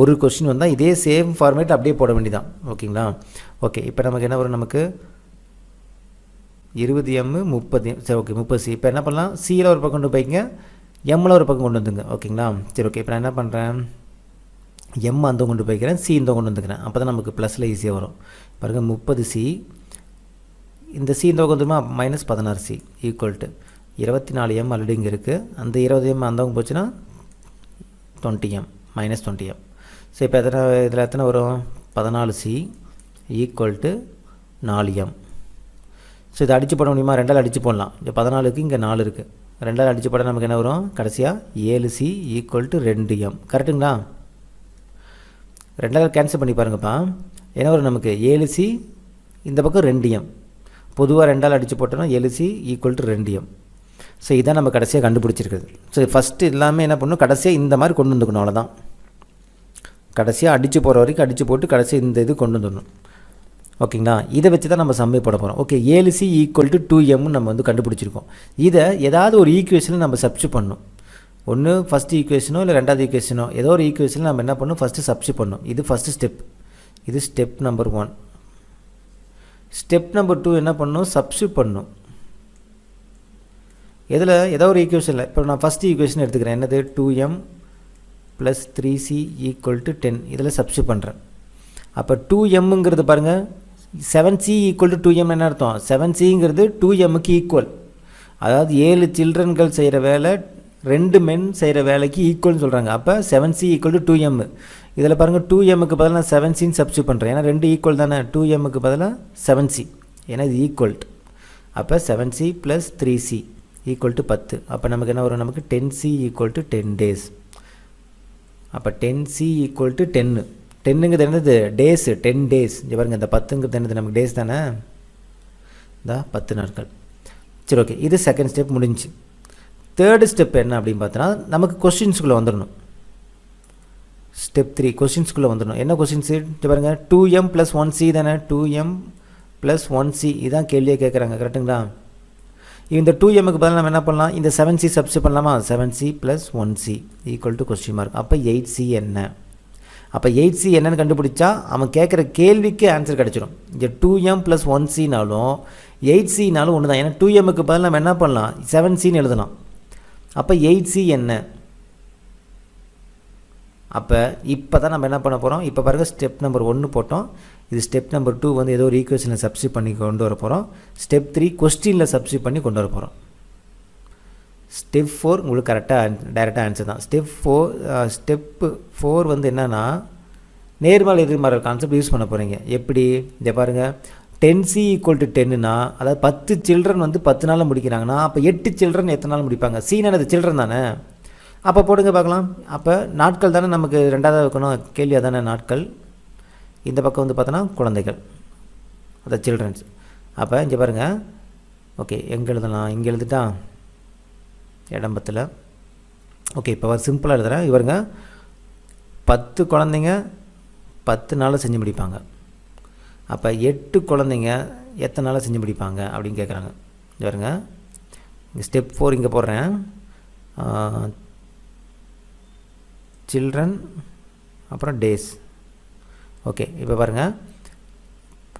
S1: ஒரு கொஸ்டின் வந்தால் இதே சேம் ஃபார்மேட் அப்படியே போட வேண்டியதான். ஓகேங்களா. ஓகே, இப்போ நமக்கு என்ன வரும், நமக்கு 20m 30, சரி ஓகே 30c. இப்போ என்ன பண்ணலாம், சியில் ஒரு பக்கம் கொண்டு போய்ங்க, எம்மில் ஒரு பக்கம் கொண்டு வந்துங்க. ஓகேங்களா. சரி, ஓகே, இப்போ நான் என்ன பண்ணுறேன், எம் அந்த கொண்டு போய்க்கிறேன், சி இந்த கொண்டு வந்துக்கிறேன். அப்போ தான் நமக்கு ப்ளஸில் ஈஸியாக வரும். பாருங்கள் 30c, இந்த சி இந்த பக்கம் வந்துருமா minus 16c equal to 24m already இங்கே இருக்குது, அந்த 20m அந்த பக்கம் போச்சுன்னா 20m மைனஸ் 20m. ஸோ இப்போ எத்தனை இதில் எத்தனை வரும், 14c equal to 4m. So இதை அடித்து போட முடியுமா, 2ஆல் அடித்து போடலாம். இப்போ 14க்கு இங்கே 4 இருக்குது, 2ஆல் அடித்து போட நமக்கு என்ன வரும், கடைசியாக 7c ஈக்குவல் டு 2m. கரெக்டுங்களா. 2ஆல் கேன்சல் பண்ணி பாருங்கப்பா, என்ன வரும் நமக்கு 7c, இந்த பக்கம் 2m. பொதுவாக 2ஆல் அடித்து போட்டோம்னா 7c equal to 2m. So இதான் நம்ம கடைசியாக கண்டுபிடிச்சிருக்குது. ஸோ ஃபஸ்ட்டு எல்லாமே என்ன பண்ணணும், கடைசியாக இந்த மாதிரி கொண்டு வந்துக்கணும், அவ்வளோதான். கடைசியாக அடித்து போகிற வரைக்கும் அடித்து போட்டு கடைசியாக இந்த இது கொண்டு வந்துடணும். ஓகேங்களா? இதை வச்சு தான் நம்ம சம்மை போட போகிறோம். ஓகே, 7C = 2M நம்ம வந்து கண்டுபிடிச்சிருக்கோம். இதை ஏதாவது ஒரு ஈக்குவேஷனில் நம்ம சப்ஸ்டிட்யூட் பண்ணணும். ஒன்று ஃபஸ்ட் ஈக்குவேஷனோ இல்லை ரெண்டாவது ஈக்குவேஷனோ ஏதோ ஒரு ஈக்குவேஷனில் நம்ம என்ன பண்ணணும், ஃபஸ்ட்டு சப்ஸ்டிட்யூட் பண்ணணும். இது ஃபஸ்ட்டு ஸ்டெப். இது ஸ்டெப் நம்பர் 1. ஸ்டெப் நம்பர் 2 என்ன பண்ணணும், சப்ஸ்டிட்யூட் பண்ணணும். இதில் ஏதோ ஒரு ஈக்குவேஷனில் இப்போ நான் ஃபஸ்ட்டு ஈக்குவேஷன் எடுத்துக்கிறேன். என்னது, 2M + 3C = 10. இதில் சப்ஸ்டிட்யூட் பண்ணுறேன். அப்போ 2Mங்கிறது பாருங்கள், 7C = 2M என்ன அர்த்தம், 7Cங்கிறது 2Mக்கு ஈக்குவல். அதாவது 7 சில்ட்ரன்கள் செய்கிற வேலை 2 மென் செய்கிற வேலைக்கு ஈக்குவல்னு சொல்கிறாங்க. அப்போ 7C = 2M. இதில் பாருங்கள், 2Mக்கு பதிலாக நான் 7Cன்னு சப்ஸ்டிட்யூட் பண்ணுறேன். ஏன்னா 2 ஈக்குவல் தானே. 2Mக்கு பதிலாக 7C, ஏன்னா இது ஈக்குவல். அப்போ 7C + 3C = 10. அப்போ நமக்கு என்ன வரும், நமக்கு 10C = 10 days. அப்போ 10C = 10. 10ங்கிறது என்னது, டேஸு, 10 days. இங்கே பாருங்கள், இந்த 10ங்கிறது என்னது, நமக்கு டேஸ் தானே, இந்த 10 நாட்கள். சரி, ஓகே, இது செகண்ட் ஸ்டெப் முடிஞ்சு. தேர்டு ஸ்டெப் என்ன அப்படின்னு பார்த்தோன்னா, நமக்கு கொஸ்டின்ஸுக்குள்ளே வந்துடணும். ஸ்டெப் 3 கொஸ்டின்ஸ்குள்ளே வந்துடணும். என்ன கொஸ்டின்ஸு இங்கே பாருங்கள், 2M + 1C தானே, 2M + 1C இதான் கேள்வியே கேட்குறாங்க. கரெக்டுங்களா? இந்த 2Mக்கு பதிலாக நம்ம என்ன பண்ணலாம், இந்த 7C சப்ஸ்டிட்யூட் பண்ணலாமா. 7C + 1C = ? அப்போ 8C என்ன? அப்போ 8C என்னன்னு கண்டுபிடிச்சா அவன் கேட்குற கேள்விக்கு ஆன்சர் கிடச்சிடும். இங்கே 2M + 1Cனாலும் 8Cனாலும் ஒன்று தான். ஏன்னா 2Mக்கு பதிலாக நம்ம என்ன பண்ணலாம், 7Cன்னு எழுதலாம். அப்போ 8C என்ன? அப்போ இப்போ தான் நம்ம என்ன பண்ண போகிறோம், இப்போ பாருங்கள், ஸ்டெப் நம்பர் 1 போட்டோம். இது ஸ்டெப் நம்பர் 2 வந்து ஏதோ ஒரு ஈக்குவேஷனில் சப்ஸ்டிட்யூட் பண்ணி கொண்டு வர போகிறோம். ஸ்டெப் 3 கொஸ்டினில் சப்ஸ்டிட்யூட் பண்ணி கொண்டு வர போகிறோம். ஸ்டெப் 4 உங்களுக்கு கரெக்டாக டைரெக்டாக ஆன்சர் தான். ஸ்டெப்பு 4 வந்து என்னென்னா, நேர்மாறு எதிர்மாறு கான்செப்ட் யூஸ் பண்ண போகிறீங்க. எப்படி, இதை பாருங்கள், 10C = 10னா, அதாவது 10 சில்ட்ரன் வந்து 10 நாளில் முடிக்கிறாங்கன்னா, அப்போ 8 சில்ட்ரன் எத்தனை நாள் முடிப்பாங்க. சீனானது சில்ட்ரன் தானே. அப்போ போடுங்க பார்க்கலாம். அப்போ நாட்கள் தானே நமக்கு ரெண்டாவது வைக்கணும், கேள்வியாக தானே நாட்கள். இந்த பக்கம் வந்து பார்த்தோன்னா குழந்தைகள், அதாவது சில்ட்ரன்ஸ். அப்போ இங்கே பாருங்கள், ஓகே, எங்கே எழுதலாம், இங்கே எழுதிட்டா இடம்பத்தில். ஓகே, இப்போ சிம்பிளாக எழுதுகிறேன். இவருங்க 10 குழந்தைங்க 10 நாளில் செஞ்சு முடிப்பாங்க. அப்போ 8 குழந்தைங்க எத்தனை நாளில் செஞ்சு முடிப்பாங்க அப்படின்னு கேட்குறாங்க. இவருங்க இங்கே ஸ்டெப் 4 இங்கே போடுறேன். சில்ட்ரன் அப்புறம் டேஸ். ஓகே, இப்போ பாருங்கள்,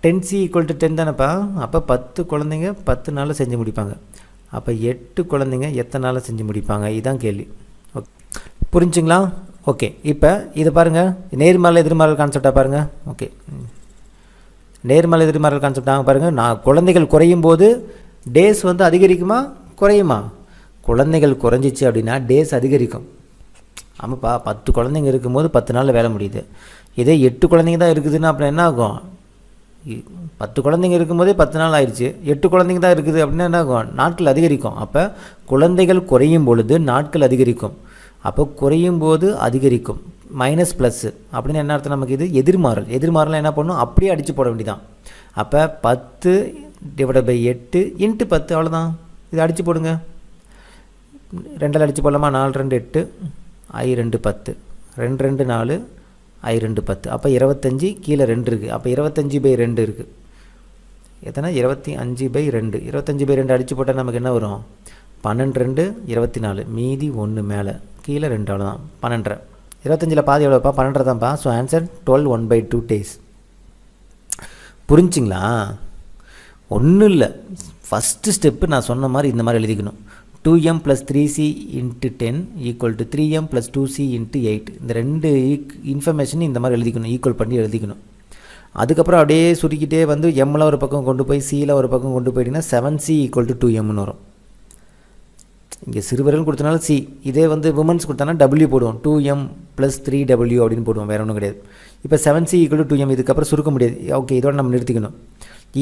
S1: 10C = 10 தானேப்பா. அப்போ 10 குழந்தைங்க 10 நாளில் செஞ்சு முடிப்பாங்க. அப்போ 8 குழந்தைங்க எத்தனை நாளில் செஞ்சு முடிப்பாங்க, இதுதான் கேள்வி. ஓகே, புரிஞ்சுங்களா? ஓகே, இப்போ இதை பாருங்கள், நேர்மாறு எதிர்மாறல் கான்செப்டாக பாருங்கள். ஓகே, நேர்மாறு எதிர்மாறல் கான்செப்டாக பாருங்கள். நான் குழந்தைகள் குறையும் போது டேஸ் வந்து அதிகரிக்குமா குறையுமா? குழந்தைகள் குறைஞ்சிச்சு அப்படின்னா டேஸ் அதிகரிக்கும். ஆமாப்பா, 10 குழந்தைங்க இருக்கும்போது 10 நாளில் வேலை முடியுது. இதே 8 குழந்தைங்க தான் இருக்குதுன்னா அப்புறம் என்ன ஆகும், 10 குழந்தைங்க இருக்கும்போதே 10 நாள் ஆயிடுச்சு. 8 குழந்தைங்க தான் இருக்குது அப்படின்னா என்ன ஆகும், நாட்கள் அதிகரிக்கும். அப்போ குழந்தைகள் குறையும் பொழுது நாட்கள் அதிகரிக்கும். அப்போ குறையும் போது அதிகரிக்கும், மைனஸ் ப்ளஸ்ஸு அப்படின்னு என்ன அர்த்தம், நமக்கு இது எதிர்மாறல். எதிர்மாறலாம் என்ன பண்ணணும், அப்படியே அடித்து போட வேண்டியதான். அப்போ 10 / 8 × 10 அவ்வளோதான். இது அடித்து போடுங்க. 2 அடித்து போடலாமா, 4 2 8 I 2 10, 2 2 4 I 2 10. அப்போ 25, கீழே 2 இருக்குது. அப்போ 25/2 இருக்குது. எத்தனை, 25/2. 25/2 அடித்து போட்டால் நமக்கு என்ன வரும், 12 2 24, மீதி 1 மேலே, கீழே 2, அவ்வளோதான் 12. 25ல் பாதி எவ்வளோப்பா, 12 தான்ப்பா. So answer 12 1/2 days. புரிஞ்சிங்களா? ஒன்றும் இல்லை, ஃபஸ்ட்டு ஸ்டெப்பு நான் சொன்ன மாதிரி இந்த மாதிரி எழுதிக்கணும். 2M + 3C × 10 = 3M + 2C × 8. இந்த 2 இன்ஃபர்மேஷன் இந்த மாதிரி எழுதிக்கணும், ஈக்குவல் பண்ணி எழுதிக்கணும். அதுக்கப்புறம் அப்படியே சுருக்கிட்டே வந்து எம்மில் ஒரு பக்கம் கொண்டு போய் சியில் ஒரு பக்கம் கொண்டு போயிட்டிங்கன்னா 7C = 2Mன்னு வரும். இங்கே சிறுவர்கள் கொடுத்தனால C, இதே வந்து உமன்ஸ் கொடுத்தானா W போடுவோம், 2M + 3W அப்படின்னு போடுவோம், வேறு ஒன்றும் கிடையாது. இப்போ 7C = 2M, இதுக்கப்புறம் சுருக்க முடியாது. ஓகே, இதோட நம்ம நிறுத்திக்கணும்.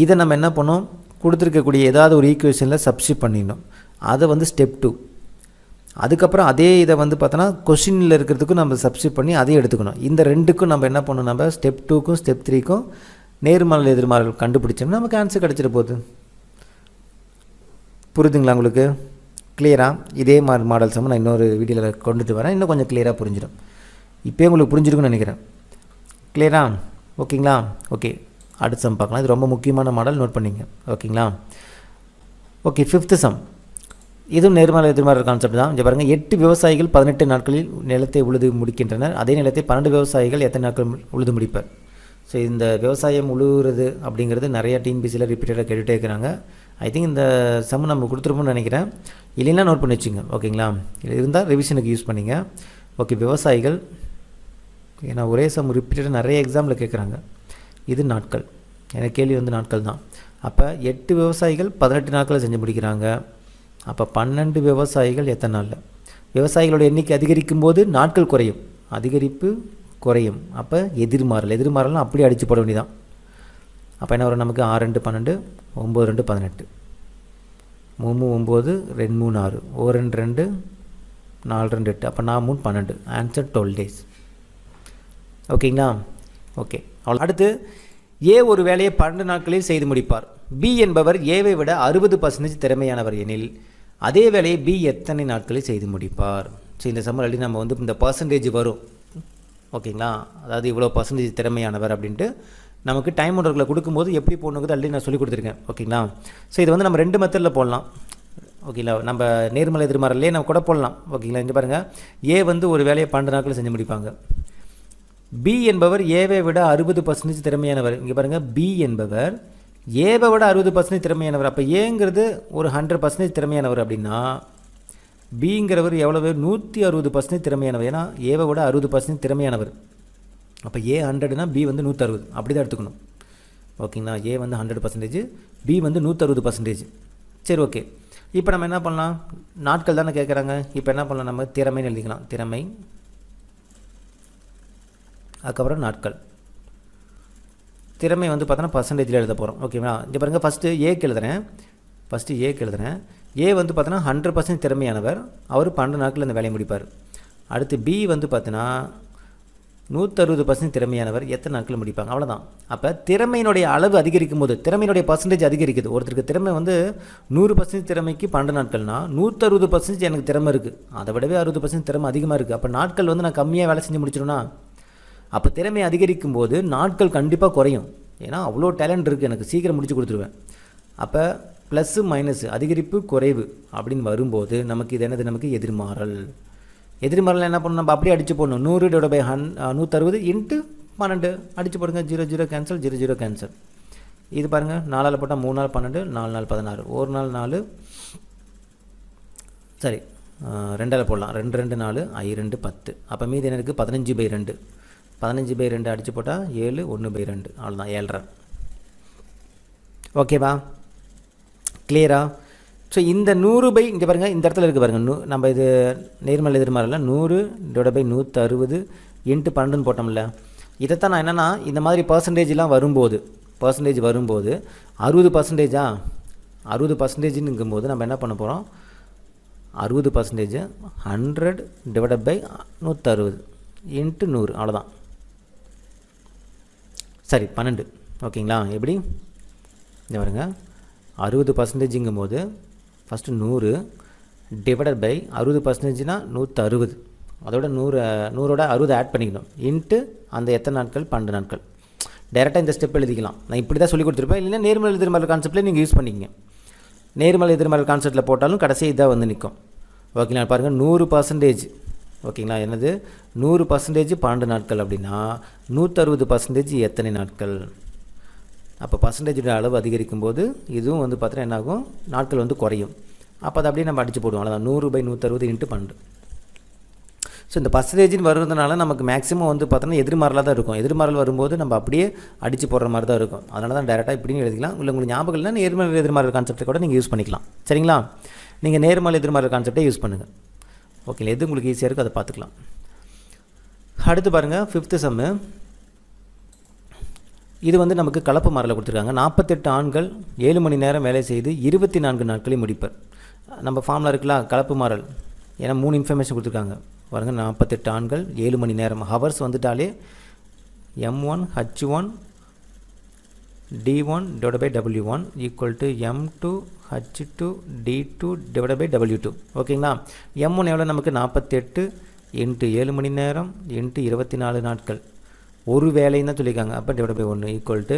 S1: இதை நம்ம என்ன பண்ணோம், கொடுத்துருக்கக்கூடிய ஏதாவது ஒரு ஈக்குவேஷனில் சப்ஸ்டிட்யூட் பண்ணிடணும். அதை வந்து ஸ்டெப் 2. அதுக்கப்புறம் அதே இதை வந்து பார்த்தோன்னா கொஷினில் இருக்கிறதுக்கும் நம்ம சப்ஸ்டிட்யூட் பண்ணி அதையும் எடுத்துக்கணும். இந்த ரெண்டுக்கும் நம்ம என்ன பண்ணணும், நம்ம ஸ்டெப் 2க்கும் ஸ்டெப் 3க்கும் நேர்மாறல் எதிர்மாறல் கண்டுபிடிச்சோம்னா நமக்கு ஆன்சர் கிடச்சிட போகுது. புரியுதுங்களா உங்களுக்கு? கிளியராக இதே மாதிரி மாடல்ஸ் நான் இன்னொரு வீடியோவில் கொண்டுட்டு வரேன், இன்னும் கொஞ்சம் கிளியராக புரிஞ்சிடும். இப்போயே உங்களுக்கு புரிஞ்சிருக்குன்னு நினைக்கிறேன். கிளியரா? ஓகேங்களா? ஓகே, அடுத்த சம் பார்க்கலாம். இது ரொம்ப முக்கியமான மாடல், நோட் பண்ணிங்க. ஓகேங்களா? Okay, 5th sum. இதுவும் நேர்மறை எதிர்மறை கான்செப்ட் தான். இங்கே பாருங்கள், 8 விவசாயிகள் 18 நாட்களில் நிலத்தை உழுது முடிக்கின்றனர். அதே நிலத்தை 12 விவசாயிகள் எத்தனை நாட்கள் உழுது முடிப்பர்? ஸோ இந்த விவசாயம் உழுவுறது அப்படிங்கிறது நிறையா டிஎன்பிசியில் ரிப்பீட்டடாக கேட்டுகிட்டே இருக்கிறாங்க. ஐ திங்க் இந்த சம் நம்ம கொடுத்துருப்போம்னு நினைக்கிறேன். இல்லைன்னா நோட் பண்ணி வச்சுங்க. ஓகேங்களா? இருந்தால் ரிவிஷனுக்கு யூஸ் பண்ணிங்க. ஓகே, விவசாயிகள், ஏன்னா ஒரே சம் ரிப்பீட்டடாக நிறைய எக்ஸாமில் கேட்குறாங்க. இது நாட்கள், எனக்கு கேள்வி வந்து நாட்கள் தான். அப்போ 8 விவசாயிகள் 18 நாட்களில் செஞ்சு முடிக்கிறாங்க. அப்போ 12 விவசாயிகள் எத்தனை நாளில்? விவசாயிகளோட எண்ணிக்கை அதிகரிக்கும் போது நாட்கள் குறையும், அதிகரிப்பு குறையும். அப்போ எதிர்மாறலாம் அப்படியே அடித்து போட வேண்டியதான். அப்போ என்ன வரும் நமக்கு? 6 2 12, 9 2 18, 3 9, 2 3 6, 1 2 2, 4 2 8, அப்போ 4 3 12. Answer 12 days. ஓகேங்களா? ஓகே, அவ்வளோ. அடுத்து, ஏ ஒரு வேலையை 12 நாட்களில் செய்து முடிப்பார். பி என்பவர் ஏவை விட 60% திறமையானவர் எனில் அதே வேலையை பி எத்தனை நாட்களில் செய்து முடிப்பார்? ஸோ இந்த சம்மர் நம்ம வந்து இந்த பர்சன்டேஜ் வரும். ஓகேங்களா? அதாவது இவ்வளோ பர்சன்டேஜ் திறமையானவர் அப்படின்ட்டு நமக்கு டைம் ஒன்றர்களை கொடுக்கும்போது எப்படி போடணுங்கிறது ஆல்ரெடி நான் சொல்லி கொடுத்துருக்கேன். ஓகேங்களா? ஸோ இது வந்து நம்ம 2 மெத்தடில் போடலாம். ஓகேங்களா? நம்ம நேர்மறை எதிர்மறையிலே நம்ம கூட போடலாம். ஓகேங்களா? இங்கே பாருங்கள், ஏ வந்து ஒரு வேலையை 12 நாட்களில் செஞ்சு முடிப்பாங்க. பி என்பவர் ஏவை விட 60% திறமையானவர். இங்கே பாருங்கள், பி என்பவர் ஏவை விட 60% திறமையானவர். அப்போ ஏங்கிறது ஒரு 100% திறமையானவர் அப்படின்னா பிங்கிறவர் எவ்வளவு? 160% திறமையானவர். ஏன்னா ஏவை விட 60% திறமையானவர். அப்போ ஏ 100னா பி வந்து 160, அப்படி தான் எடுத்துக்கணும். ஓகேங்களா? ஏ வந்து 100%, பி வந்து 160%. சரி, ஓகே. இப்போ நம்ம என்ன பண்ணலாம்? நாட்கள் தானே கேட்குறாங்க. இப்போ என்ன பண்ணலாம்? நம்ம திறமைன்னு எழுதிக்கலாம். திறமை, அதுக்கப்புறம் நாட்கள். திறமை வந்து பார்த்தோன்னா பர்சன்டேஜில் எழுத போகிறோம். ஓகேவா? இங்கே பாருங்கள், ஃபஸ்ட்டு ஏக்கு எழுதுறேன். ஏ வந்து பார்த்தோன்னா 100% திறமையானவர், அவர் 12 நாட்களில் இந்த வேலையை முடிப்பார். அடுத்து பி வந்து பார்த்தோன்னா 160% திறமையானவர், எத்தனை நாட்களில் முடிப்பாங்க? அவ்வளோதான். அப்போ திறமையினுடைய அளவு அதிகரிக்கும் போது திறமையினுடைய பர்சன்டேஜ் அதிகரிக்குது. ஒருத்தருக்கு திறமை வந்து 100% திறமைக்கு 12 நாட்கள்னா 160% எனக்கு திறமை இருக்குது, அதை விடவே 60% திறமை அதிகமாக இருக்குது. அப்போ நாட்கள் வந்து நான் கம்மியாக வேலை செஞ்சு முடிச்சிடும்னா, அப்போ திறமை அதிகரிக்கும் போது நாட்கள் கண்டிப்பாக குறையும். ஏன்னா அவ்வளோ டேலண்ட் இருக்குது, எனக்கு சீக்கிரம் முடிச்சு கொடுத்துருவேன். அப்போ ப்ளஸ்ஸு மைனஸ், அதிகரிப்பு குறைவு அப்படின்னு வரும்போது நமக்கு இது என்னது? நமக்கு எதிர்மாறல். எதிர்மாறல் என்ன பண்ணணும்? நம்ம அப்படியே அடித்து போடணும். 100 / 160 × 12 அடித்து போடுங்க. 0 0 கேன்சல், 0 0 கேன்சல். இது பாருங்கள், 4 போட்டால் 3 4 12, 4 4 16, 1 4 4, சரி 2 போடலாம். 2 2 4, I 2 10. அப்போ மீதி என்ன இருக்குது? 15/2. 15/2 அடித்து போட்டால் 7 1/2. அவ்வளோதான், 7.5. ஓகேவா? கிளியரா? ஸோ இந்த 100 இங்கே பாருங்கள், இந்த இடத்துல இருக்குது பாருங்கள். நம்ம இது நேர்மறை எதிர்மறையில் 100 / 160 × 12 போட்டோம்ல. இதைத்தான் நான் என்னென்னா, இந்த மாதிரி பர்சன்டேஜ்லாம் வரும்போது 60%, 60%ங்கும்போது நம்ம என்ன பண்ண போகிறோம்? 60% 100 / 160 × 100. அவ்வளோதான். சரி, 12. ஓகேங்களா? எப்படி? இந்த பாருங்க, 60%ங்கும் போது ஃபஸ்ட்டு 100 / 60%னா 160. அதோட 100ஓட 60 ஆட் பண்ணிக்கணும். இன்ட்டு அந்த எத்தனை நாட்கள்? 12 நாட்கள். டைரெக்டாக இந்த ஸ்டெப் எழுதிக்கலாம். நான் இப்படி தான் சொல்லி கொடுத்துருப்பேன். இல்லைன்னா நேர்மறை எதிர்மறை கான்செப்டில் நீங்கள் யூஸ் பண்ணிக்கங்க. நேர்மறை எதிர்மறை கான்செப்டில் போட்டாலும் கடைசி இதாக வந்து நிற்கும். ஓகேங்களா? பாருங்கள், 100%. ஓகேங்களா? என்னது? 100% 12 நாட்கள் அப்படின்னா 160% எத்தனை நாட்கள்? அப்போ பர்சன்டேஜோட அளவு அதிகரிக்கும் போது இதுவும் வந்து பார்த்தீங்கன்னா என்ன ஆகும்? நாட்கள் வந்து குறையும். அப்போ அதை அப்படியே நம்ம அடித்து போடுவோம். அதான் 100/160 × 12. ஸோ இந்த பர்சன்டேஜின்னு வருவதனால நமக்கு மேக்ஸிமம் வந்து பார்த்தோன்னா எதிர்மாறலாக தான் இருக்கும். எதிர்மாறல் வரும்போது நம்ம அப்படியே அடித்து போடுற மாதிரி தான் இருக்கும். அதனால தான் டேரெக்டாக இப்படின்னு எழுதிக்கலாம். இல்லை உங்களுக்கு ஞாபகம் இல்லைன்னா நேர்மறை எதிர்மறை கான்செப்டை கூட நீங்கள் யூஸ் பண்ணிக்கலாம். சரிங்களா? நீங்கள் நேர்மறை எதிர்மறை கான்செப்டை யூஸ் பண்ணுங்கள். ஓகே, எது உங்களுக்கு ஈஸியாக இருக்கோ அதை பார்த்துக்கலாம். அடுத்து பாருங்கள், 5th சம்மு. இது வந்து நமக்கு கலப்பு மாறலை கொடுத்துருக்காங்க. 48 ஆண்கள் 7 மணி நேரம் வேலை செய்து 24 நாட்களில் முடிப்பர். நம்ம ஃபார்மில் இருக்கலாம் கலப்பு மாறல். ஏன்னா 3 இன்ஃபர்மேஷன் கொடுத்துருக்காங்க. பாருங்கள், 48 ஆண்கள் 7 மணி நேரம். ஹவர்ஸ் வந்துட்டாலே M1 H1 D1 divided by W1 equal to M2 H2 D2 divided by W2. ஓகேங்களா? M1 எவ்வளோ நமக்கு 48 இன்ட்டு 7 மணி நேரம் இன்ட்டு 24 நாட்கள் ஒரு வேலைன்னு தான் சொல்லியிருக்காங்க. அப்போ divide by 1 equal to